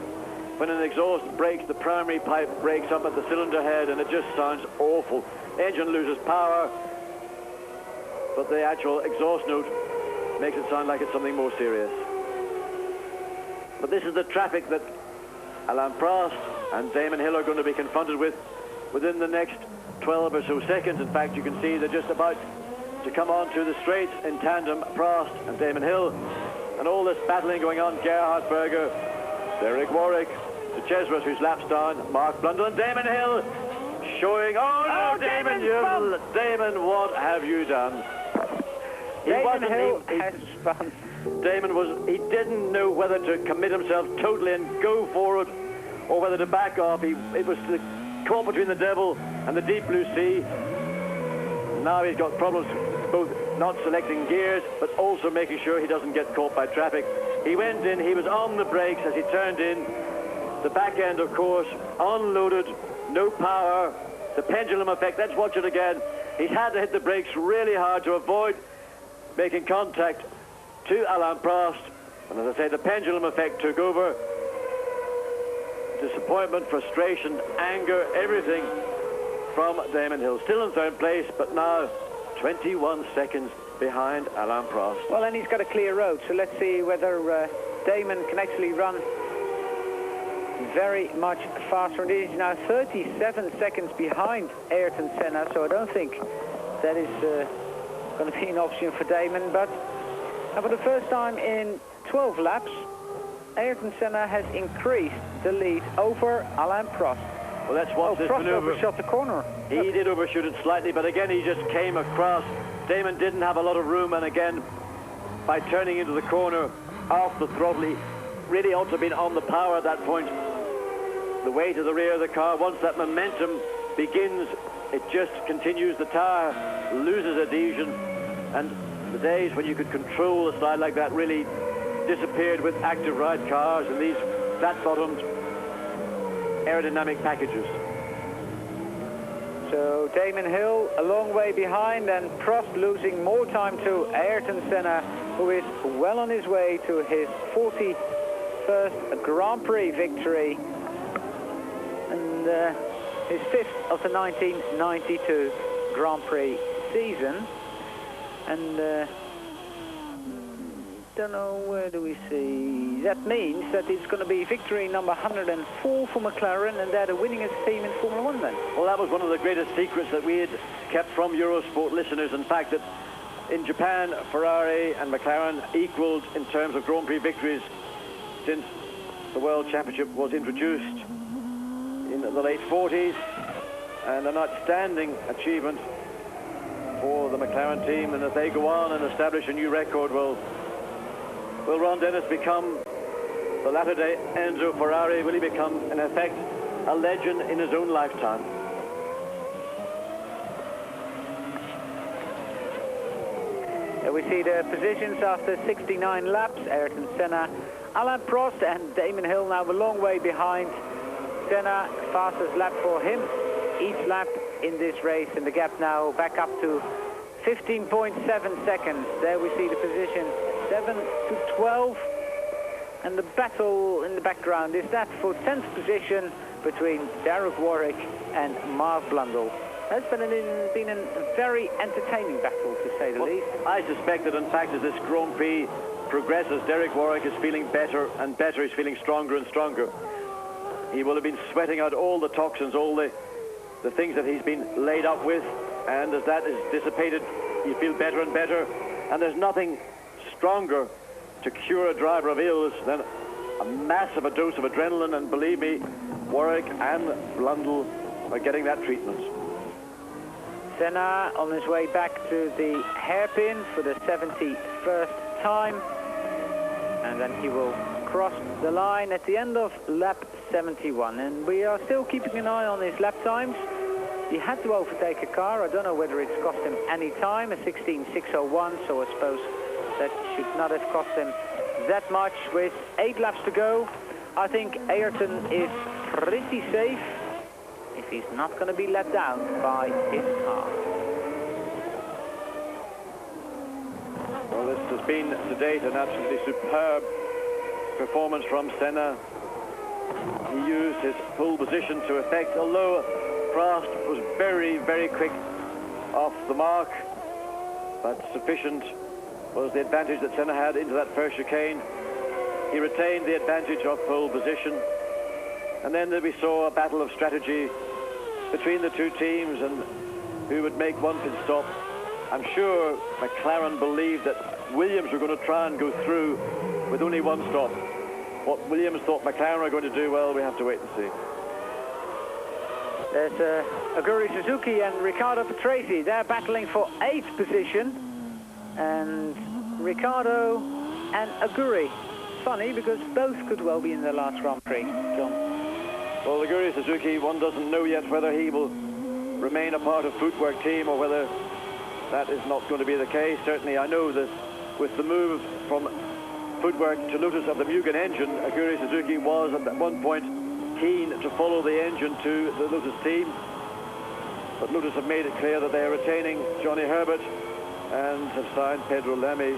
When an exhaust breaks, the primary pipe breaks up at the cylinder head and it just sounds awful. Engine loses power, but the actual exhaust note makes it sound like it's something more serious. But this is the traffic that Alain Prost and Damon Hill are going to be confronted with within the next 12 or so seconds. In fact, you can see they're just about to come onto the straight in tandem, Prost and Damon Hill. And all this battling going on, Gerhard Berger, Derek Warwick, the Cesaris whose laps down, Mark Blundell and Damon Hill showing, oh no, Damon, what have you done? Damon Hill has spun. Damon he didn't know whether to commit himself totally and go forward or whether to back off. It was caught between the devil and the deep blue sea. Now he's got problems both not selecting gears but also making sure he doesn't get caught by traffic. He went in, he was on the brakes as he turned in. The back end, of course, unloaded, no power, the pendulum effect. Let's watch it again. He's had to hit the brakes really hard to avoid making contact to Alain Prost. And as I say, the pendulum effect took over. Disappointment, frustration, anger, everything from Damon Hill. Still in third place, but now 21 seconds behind Alain Prost. Well, and he's got a clear road, so let's see whether Damon can actually run very much faster. He's now 37 seconds behind Ayrton Senna, so I don't think that is going to be an option for Damon. But for the first time in 12 laps, Ayrton Senna has increased the lead over Alain Prost. Well, that's what this Prost maneuver overshot the corner. He did overshoot it slightly, but again he just came across. Damon didn't have a lot of room, and again, by turning into the corner off the throttle, he really ought to have been on the power at that point. The way to the rear of the car, once that momentum begins, it just continues. The tyre loses adhesion, and the days when you could control the slide like that really disappeared with active ride cars and these flat-bottomed aerodynamic packages. So Damon Hill a long way behind, and Prost losing more time to Ayrton Senna, who is well on his way to his 41st Grand Prix victory and his 5th of the 1992 Grand Prix season. And don't know, where do we see? That means that it's going to be victory number 104 for McLaren, and they're the winningest team in Formula 1 then. Well, that was one of the greatest secrets that we had kept from Eurosport listeners. In fact, that in Japan, Ferrari and McLaren equaled in terms of Grand Prix victories since the World Championship was introduced in the late 40s, and an outstanding achievement for the McLaren team. And if they go on and establish a new record, will Ron Dennis become the latter-day Enzo Ferrari? Will he become, in effect, a legend in his own lifetime? We see the positions after 69 laps. Ayrton Senna, Alain Prost and Damon Hill now a long way behind. Senna, fastest lap for him each lap in this race, and the gap now back up to 15.7 seconds. There we see the position 7 to 12, and the battle in the background is that for 10th position between Derek Warwick and Mark Blundell. That's been a very entertaining battle, to say the least. I suspect that, in fact, as this Grand Prix progresses, Derek Warwick is feeling better and better. He's feeling stronger and stronger. He will have been sweating out all the toxins, all the things that he's been laid up with, and as that is dissipated, you feel better and better. And there's nothing stronger to cure a driver of ills than a massive dose of adrenaline, and believe me, Warwick and Blundell are getting that treatment. Senna on his way back to the hairpin for the 71st time, and then he will cross the line at the end of lap 71, and we are still keeping an eye on his lap times. He had to overtake a car. I don't know whether it's cost him any time, a 16.601, so I suppose that should not have cost him that much. With 8 laps to go, I think Ayrton is pretty safe if he's not going to be let down by his car. Well, this has been to date an absolutely superb performance from Senna. He used his pole position to effect, although Prost was very, very quick off the mark, but sufficient was the advantage that Senna had into that first chicane. He retained the advantage of pole position, and then we saw a battle of strategy between the two teams and who would make one pit stop. I'm sure McLaren believed that Williams were going to try and go through with only one stop. What Williams thought McLaren were going to do, well, we have to wait and see. There's Aguri Suzuki and Riccardo Patrese. They're battling for 8th position. And Riccardo and Aguri. Funny, because both could well be in the last Grand Prix, John. Well, Aguri Suzuki, one doesn't know yet whether he will remain a part of Footwork team or whether that is not going to be the case. Certainly, I know that with the move from Footwork to Lotus of the Mugen engine, Aguri Suzuki was at one point keen to follow the engine to the Lotus team. But Lotus have made it clear that they are retaining Johnny Herbert and have signed Pedro Lamy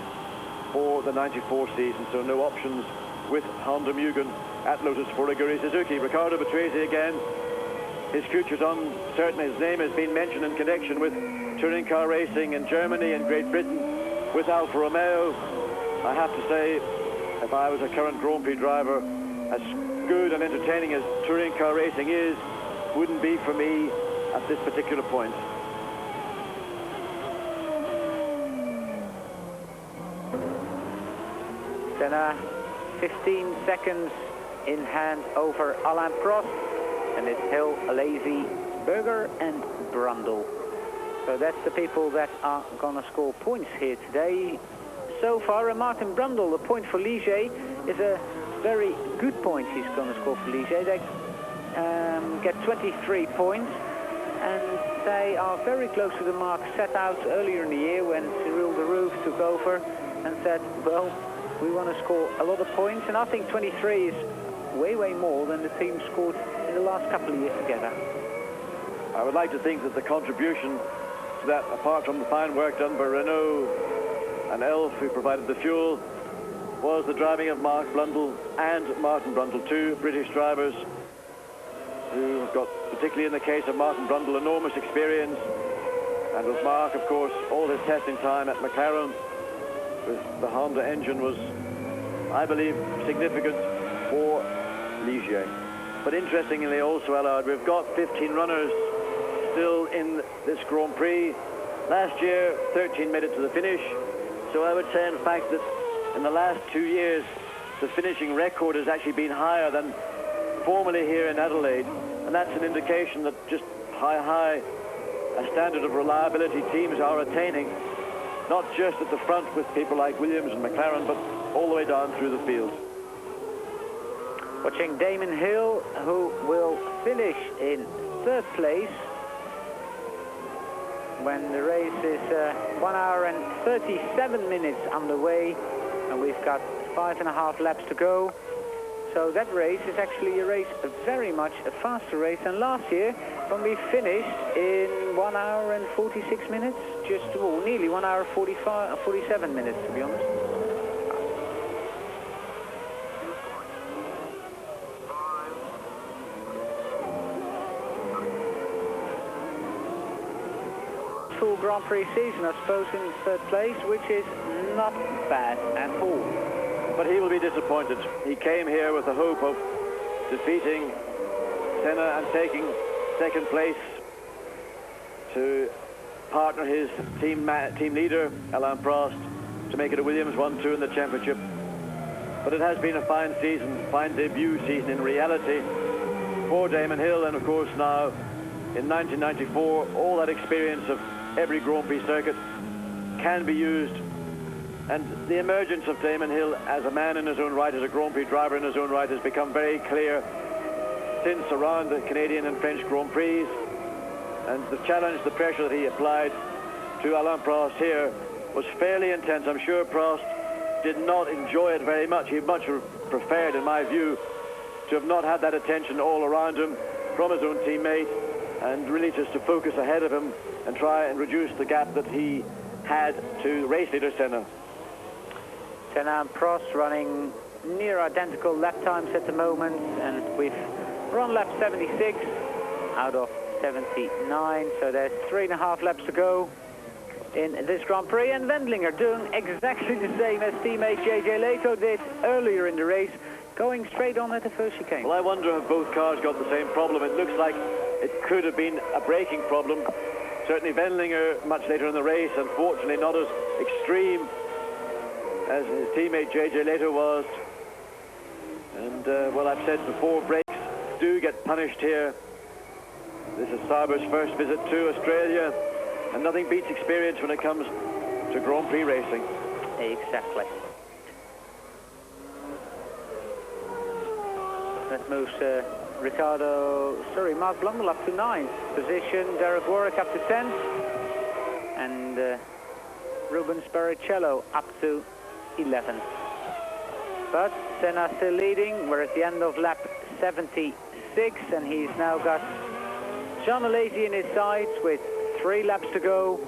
for the 94 season, so no options with Honda Mugen at Lotus for Aguri Suzuki. Riccardo Patrese again, his future's uncertain. His name has been mentioned in connection with touring car racing in Germany and Great Britain with Alfa Romeo. I have to say, if I was a current Grand Prix driver, as good and entertaining as touring car racing is, wouldn't be for me at this particular point. Senna, 15 seconds in hand over Alain Prost, and it's Hill, Alesi, Berger and Brundle. So that's the people that are going to score points here today. So far, Martin Brundle, the point for Ligier, is a very good point he's going to score for Ligier. They get 23 points, and they are very close to the mark set out earlier in the year when Cyril Deroux took over and said, well, we want to score a lot of points, and I think 23 is way, way more than the team scored in the last couple of years together. I would like to think that the contribution to that, apart from the fine work done by Renault and Elf, who provided the fuel, was the driving of Mark Blundell and Martin Brundle, two British drivers who have got, particularly in the case of Martin Brundle, enormous experience. And with Mark, of course, all his testing time at McLaren with the Honda engine was, I believe, significant for Ligier. But interestingly also, Allard, we've got 15 runners still in this Grand Prix. Last year, 13 made it to the finish. So I would say, in fact, that in the last 2 years, the finishing record has actually been higher than formerly here in Adelaide. And that's an indication that just how high a standard of reliability teams are attaining, not just at the front with people like Williams and McLaren, but all the way down through the field. Watching Damon Hill, who will finish in 3rd place when the race is 1 hour and 37 minutes underway, and we've got 5.5 laps to go. So that race is actually a race, very much a faster race than last year, when we finished in 1 hour and 46 minutes, just nearly 1 hour 47 minutes, to be honest. Full Grand Prix season, I suppose, in 3rd place, which is not bad at all. But he will be disappointed. He came here with the hope of defeating Senna and taking 2nd place to partner his team leader, Alain Prost, to make it a Williams 1-2 in the championship. But it has been a fine season, fine debut season in reality for Damon Hill, and of course now in 1994, all that experience of every Grand Prix circuit can be used. And the emergence of Damon Hill as a man in his own right, as a Grand Prix driver in his own right, has become very clear since around the Canadian and French Grand Prix. And the challenge, the pressure that he applied to Alain Prost here was fairly intense. I'm sure Prost did not enjoy it very much. He much preferred, in my view, to have not had that attention all around him from his own teammate, and really just to focus ahead of him and try and reduce the gap that he had to race leader Senna. Senna and Prost running near identical lap times at the moment, and we're on lap 76 out of 79, so there's 3.5 laps to go in this Grand Prix, and Wendlinger doing exactly the same as teammate JJ Lehto did earlier in the race, going straight on at the first chicane. Well, I wonder if both cars got the same problem. It looks like it could have been a braking problem. Certainly Wendlinger much later in the race, unfortunately not as extreme as his teammate JJ Lehto was. And well, I've said before, brakes do get punished here. This is Sauber's first visit to Australia, and nothing beats experience when it comes to Grand Prix racing. Exactly. That moves Mark Blundell up to 9th position, Derek Warwick up to 10th, and Rubens Barrichello up to 11th. But Senna still leading. We're at the end of lap 76, and he's now got Jean Alesi in his sights with 3 laps to go.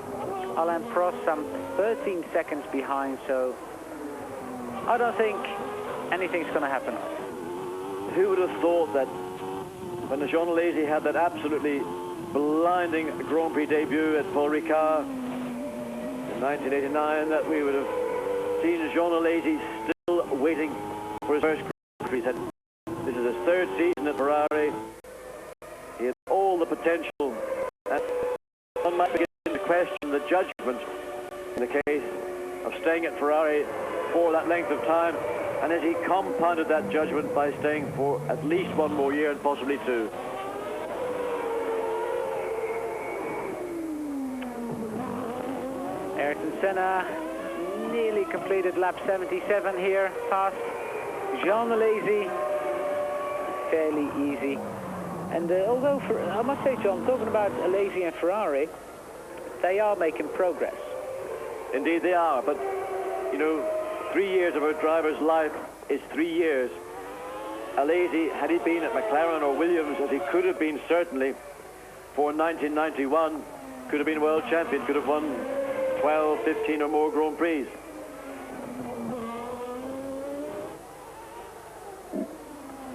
Alain Prost some 13 seconds behind, so I don't think anything's going to happen. Who would have thought that when Jean Alesi had that absolutely blinding Grand Prix debut at Paul Ricard in 1989, that we would have seen Jean Alesi still waiting for his first Grand Prix. This is his 3rd season at Ferrari. He had all the potential, and one might begin to question the judgment in the case of staying at Ferrari for that length of time, and as he compounded that judgment by staying for at least 1 more year and possibly 2. Ayrton Senna nearly completed lap 77 here, past Jean Alesi, fairly easy. And although, I must say, John, talking about Alesi and Ferrari, they are making progress. Indeed they are, but, you know, 3 years of a driver's life is 3 years. Alesi, had he been at McLaren or Williams, as he could have been certainly for 1991, could have been world champion, could have won 12, 15 or more Grand Prix.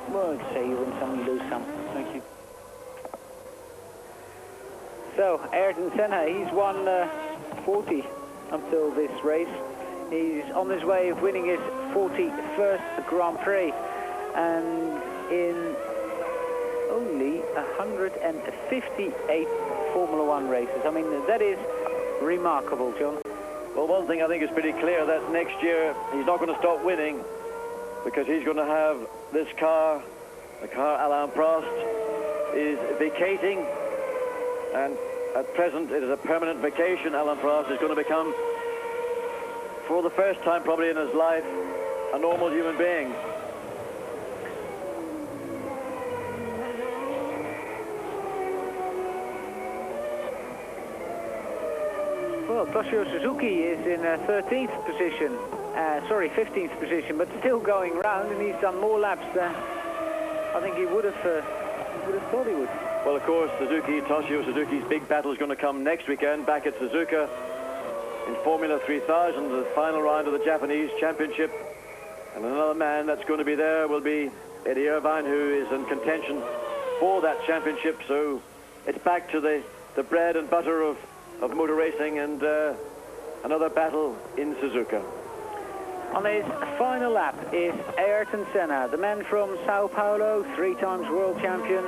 Well, I'd say you win some, you lose some. Thank you. So, Ayrton Senna, he's won 40 until this race. He's on his way of winning his 41st Grand Prix, and in only 158 Formula One races. I mean, that is remarkable, John. Well, one thing I think is pretty clear, that next year he's not going to stop winning, because he's going to have this car, the car Alain Prost is vacating, and at present it is a permanent vacation. Alain Prost is going to become, for the first time probably in his life, a normal human being. Well, Toshio Suzuki is in 13th position, 15th position, but still going round, and he's done more laps than I think he would have thought he would. Well, of course, Toshio Suzuki's big battle is going to come next weekend back at Suzuka in Formula 3000, the final round of the Japanese Championship. And another man that's going to be there will be Eddie Irvine, who is in contention for that championship. So it's back to the bread and butter of motor racing, and another battle in Suzuka. On his final lap is Ayrton Senna, the man from Sao Paulo, 3 times world champion.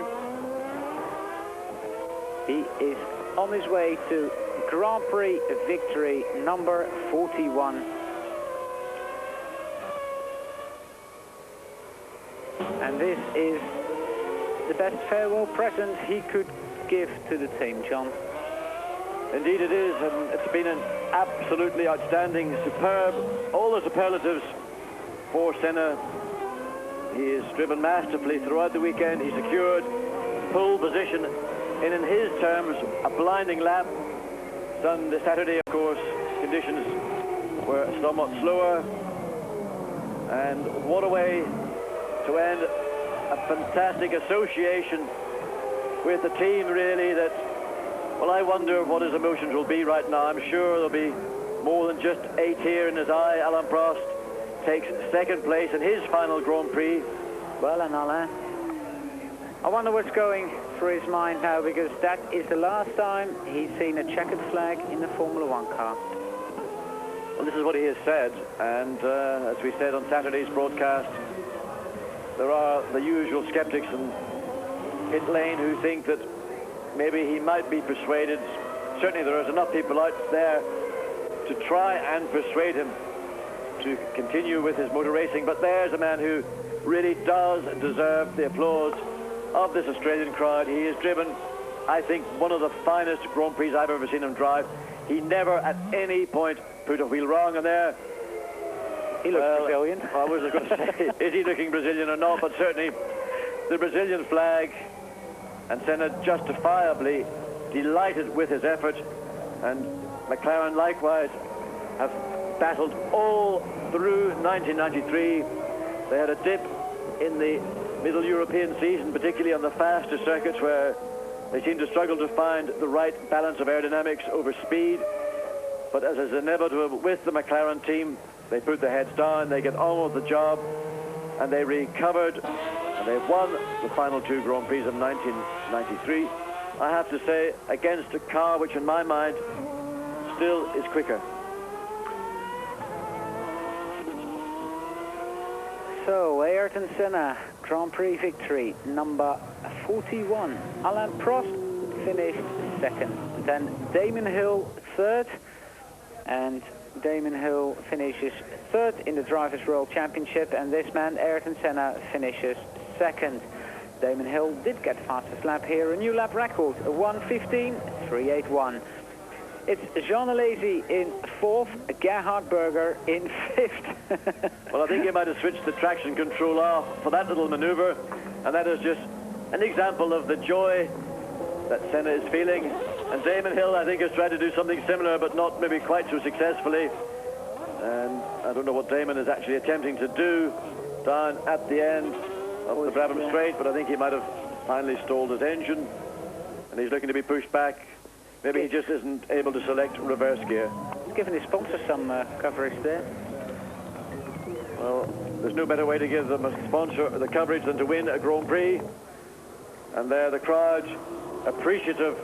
He is on his way to Grand Prix victory number 41. And this is the best farewell present he could give to the team, John. Indeed it is, and it's been an absolutely outstanding, superb, all the superlatives for Senna. He has driven masterfully throughout the weekend. He secured pole position in his terms, a blinding lap. Saturday, of course, conditions were somewhat slower. And what a way to end a fantastic association with the team, really, that, well, I wonder what his emotions will be right now. I'm sure there'll be more than just a tear in his eye. Alain Prost takes second place in his final Grand Prix. Well, and Alain, I wonder what's going through his mind now, because that is the last time he's seen a checkered flag in a Formula One car. Well, this is what he has said, and as we said on Saturday's broadcast, there are the usual skeptics in pit lane who think that maybe he might be persuaded. Certainly there is enough people out there to try and persuade him to continue with his motor racing, but there's a man who really does deserve the applause of this Australian crowd. He has driven, I think, one of the finest Grand Prix I've ever seen him drive. He never at any point put a wheel wrong, and there he looks Brazilian. I was going to say, is he looking Brazilian or not? But certainly the Brazilian flag, and Senna justifiably delighted with his effort, and McLaren likewise have battled all through 1993. They had a dip in the Middle European season, particularly on the faster circuits, where they seemed to struggle to find the right balance of aerodynamics over speed. But as is inevitable with the McLaren team, they put their heads down, they get on with the job, and they recovered, and they've won the final two Grand Prix of 1993. I have to say, against a car which in my mind still is quicker. So, Ayrton Senna, Grand Prix victory, number 41. Alain Prost finished second. Then Damon Hill third. And Damon Hill finishes third in the Drivers' World Championship. And this man, Ayrton Senna, finishes second. Damon Hill did get fastest lap here. A new lap record, a 1:15.381. It's Jean Alesi in fourth, Gerhard Berger in fifth. Well, I think he might have switched the traction control off for that little maneuver, and that is just an example of the joy that Senna is feeling. And Damon Hill, I think, has tried to do something similar, but not maybe quite so successfully. And I don't know what Damon is actually attempting to do down at the end of the Brabham Straight, but I think he might have finally stalled his engine, and he's looking to be pushed back. Maybe he just isn't able to select reverse gear. He's given his sponsor some coverage there. Well, there's no better way to give them a sponsor the coverage than to win a Grand Prix. And there the crowd appreciative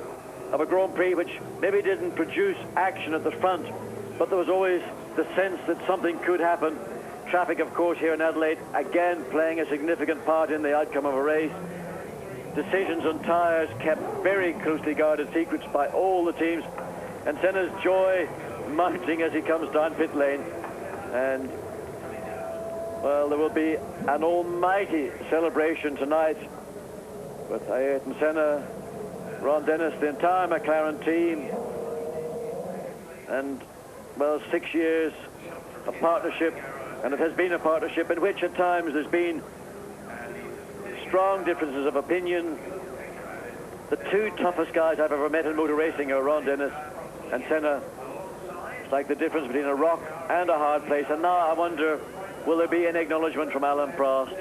of a Grand Prix which maybe didn't produce action at the front, but there was always the sense that something could happen. Traffic, of course, here in Adelaide, again playing a significant part in the outcome of a race. Decisions on tyres kept very closely guarded secrets by all the teams, and Senna's joy mounting as he comes down pit lane. And well, there will be an almighty celebration tonight with Ayrton Senna, Ron Dennis, the entire McLaren team, and well, 6 years of partnership, and it has been a partnership in which at times there's been strong differences of opinion. The two toughest guys I've ever met in motor racing are Ron Dennis and Senna. It's like the difference between a rock and a hard place. And now I wonder, will there be an acknowledgement from Alain Prost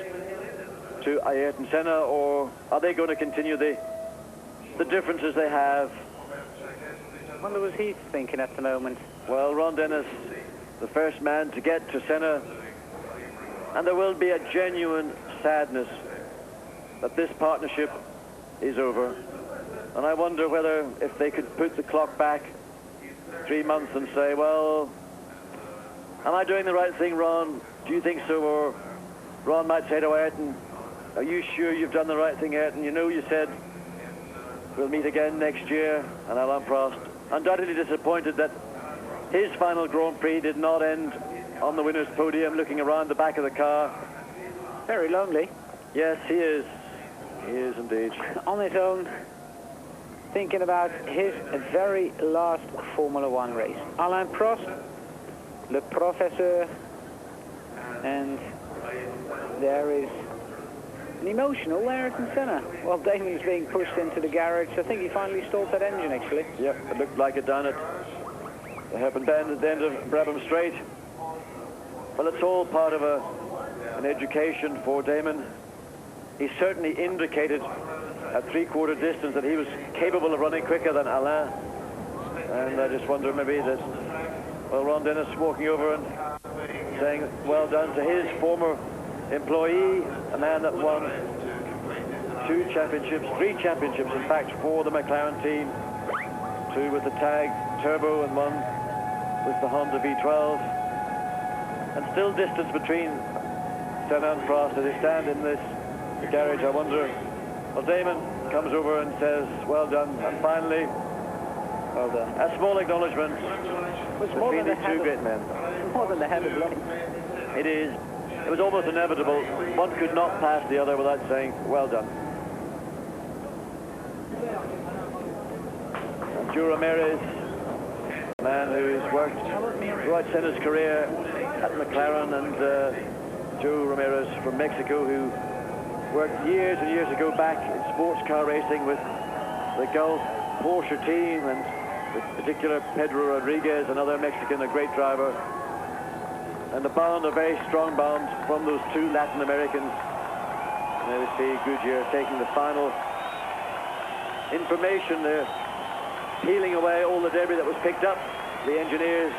to Ayrton Senna, or are they going to continue the differences they have? I wonder what he's thinking at the moment. Well, Ron Dennis, the first man to get to Senna, and there will be a genuine sadness that this partnership is over. And I wonder whether if they could put the clock back 3 months and say, well, am I doing the right thing, Ron? Do you think so? Or Ron might say to Ayrton, are you sure you've done the right thing, Ayrton? You know, you said we'll meet again next year. And Alain Prost, undoubtedly disappointed that his final Grand Prix did not end on the winner's podium, looking around the back of the car. Very lonely. Yes, he is. He is indeed. On his own, thinking about his very last Formula One race. Alain Prost, Le Professeur, and there is an emotional Ayrton Senna. Well, Damon's being pushed into the garage. I think he finally stalled that engine, actually. Yep, it looked like it down at the hairpin bend at the end of Brabham Straight. Well, it's all part of an education for Damon. He certainly indicated at three-quarter distance that he was capable of running quicker than Alain. And I just wonder maybe that, well, Ron Dennis walking over and saying well done to his former employee, a man that won 2 championships, 3 championships, in fact, for the McLaren team. 2 with the Tag Turbo and 1 with the Honda V12. And still distance between Senna and Prost as they stand in this garage. I wonder, well, Damon comes over and says, well done. And finally, well done. A small acknowledgement between these 2 great men. More than the head of life. It is. It was almost inevitable. One could not pass the other without saying, well done. And Joe Ramirez, a man who has worked throughout Senna's career at McLaren, and Joe Ramirez from Mexico, who worked years and years ago back in sports car racing with the Gulf Porsche team, and with particular Pedro Rodriguez, another Mexican, a great driver. And a bond, a very strong bond from those 2 Latin Americans. And there we see Goodyear taking the final information there, peeling away all the debris that was picked up. The engineers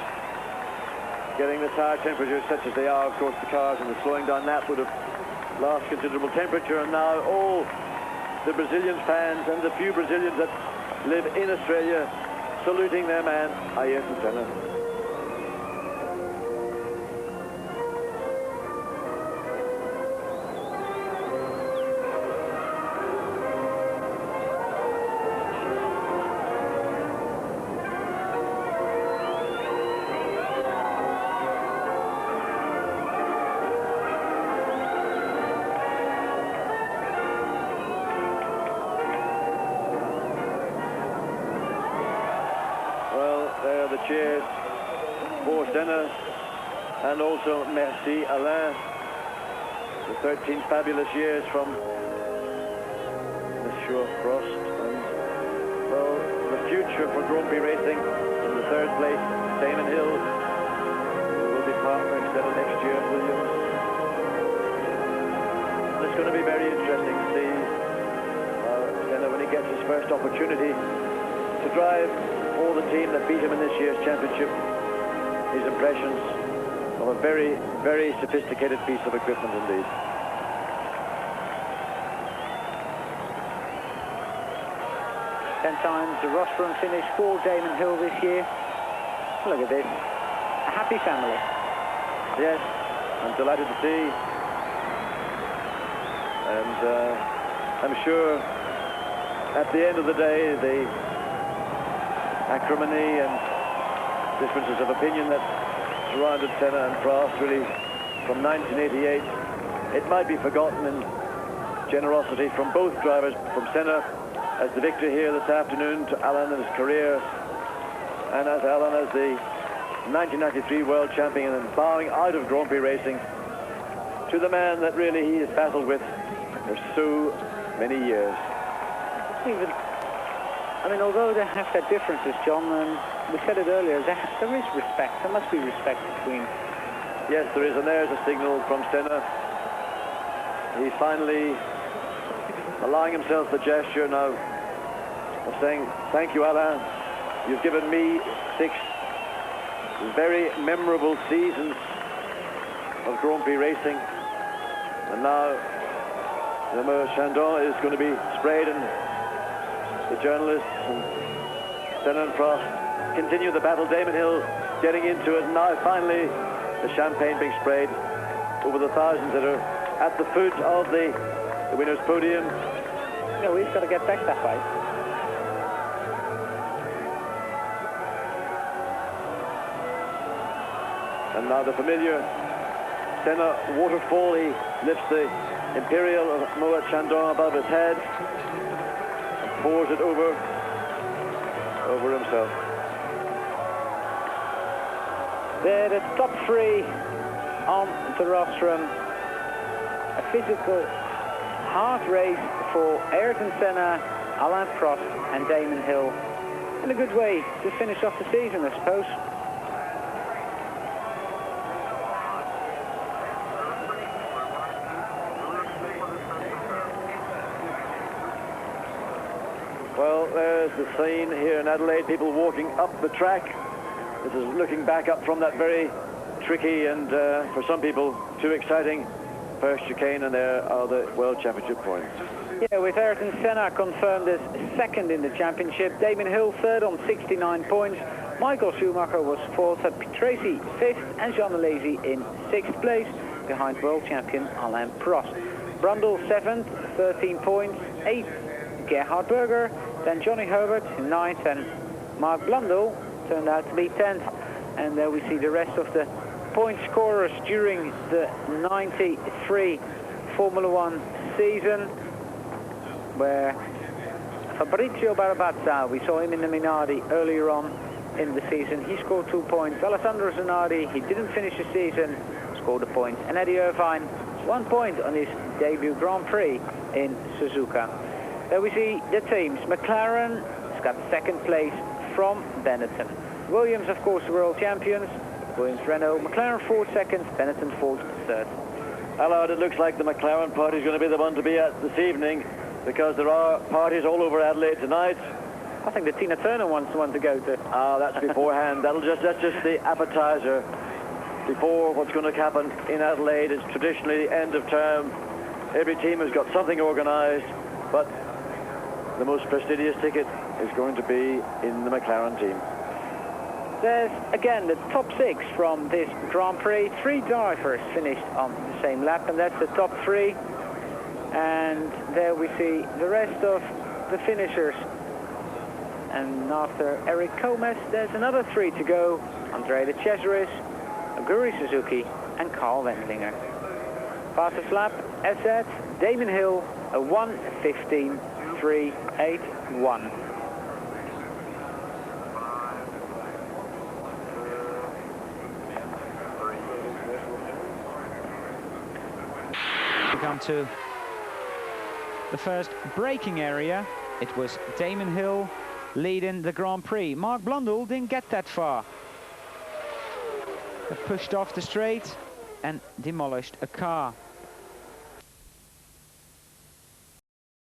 getting the tire temperatures such as they are. Of course, the cars and the slowing down that would have lost considerable temperature. And now all the Brazilian fans and the few Brazilians that live in Australia saluting their man, Ayrton Senna. Cheers for Senna, and also merci Alain. The 13 fabulous years from Monsieur Prost, and well, the future for Grand Prix racing. In the 3rd place, Damon Hill, who will be partner instead of next year at Williams. And it's going to be very interesting to see Senna when he gets his first opportunity to drive for the team that beat him in this year's championship. His impressions of a very, very sophisticated piece of equipment indeed. Ten times the rostrum finish for Damon Hill this year. Look at this. A happy family. Yes, I'm delighted to see. And I'm sure at the end of the day, the acrimony and differences of opinion that surrounded Senna and Prost really from 1988, it might be forgotten in generosity from both drivers, from Senna as the victor here this afternoon, to Alain and his career, and as Alain as the 1993 world champion and bowing out of Grand Prix racing, to the man that really he has battled with for so many years. I mean, although they have their differences, John, and we said it earlier, there is respect. There must be respect between. Yes, there is, and there's a signal from Senna. He's finally allowing himself the gesture now of saying, thank you, Alain. You've given me 6 very memorable seasons of Grand Prix racing. And now the Moët Chandon is going to be sprayed, and the journalists and Senna and Prost continue the battle. Damon Hill getting into it. Now finally the champagne being sprayed over the thousands that are at the foot of the winner's podium. No, he's got to get back that way. And now the familiar Senna waterfall. He lifts the Imperial of Moët Chandon above his head, pours it over himself. They're the top 3 on the rostrum. A physical, hard race for Ayrton Senna, Alain Prost and Damon Hill. And a good way to finish off the season, I suppose. the scene here in Adelaide, people walking up the track. This is looking back up from that very tricky and, for some people, too exciting first chicane, and there are the World Championship points. Yeah, with Ayrton Senna confirmed as second in the championship, Damon Hill third on 69 points, Michael Schumacher was fourth, Tracy fifth, and Jean Alesi in sixth place, behind world champion Alain Prost. Brundle seventh, 13 points, eighth Gerhard Berger, then Johnny Herbert ninth, and Mark Blundell turned out to be 10th. And there we see the rest of the point scorers during the 93 Formula One season, where Fabrizio Barabazza, we saw him in the Minardi earlier on in the season, he scored 2 points. Alessandro Zanardi, he didn't finish the season, scored a point. And Eddie Irvine, 1 point on his debut Grand Prix in Suzuka. There we see the teams. McLaren has got second place from Benetton. Williams, of course, the world champions. Williams, Renault, McLaren fourth, second, Benetton fourth, third. Allard, it looks like the McLaren party is going to be the one to be at this evening, because there are parties all over Adelaide tonight. I think the Tina Turner one's the one to go to. Ah, that's beforehand. That's just the appetizer before what's going to happen in Adelaide. It's traditionally the end of term. Every team has got something organised, but the most prestigious ticket is going to be in the McLaren team. There's, again, the top 6 from this Grand Prix. 3 drivers finished on the same lap, and that's the top 3. And there we see the rest of the finishers. And after Eric Comas, there's another 3 to go. Andrea de Cesaris, Aguri Suzuki, and Carl Wendlinger. Fastest lap, as said, Damon Hill, a 1:15.381. We come to the first braking area. It was Damon Hill leading the Grand Prix. Mark Blundell didn't get that far. He pushed off the straight and demolished a car.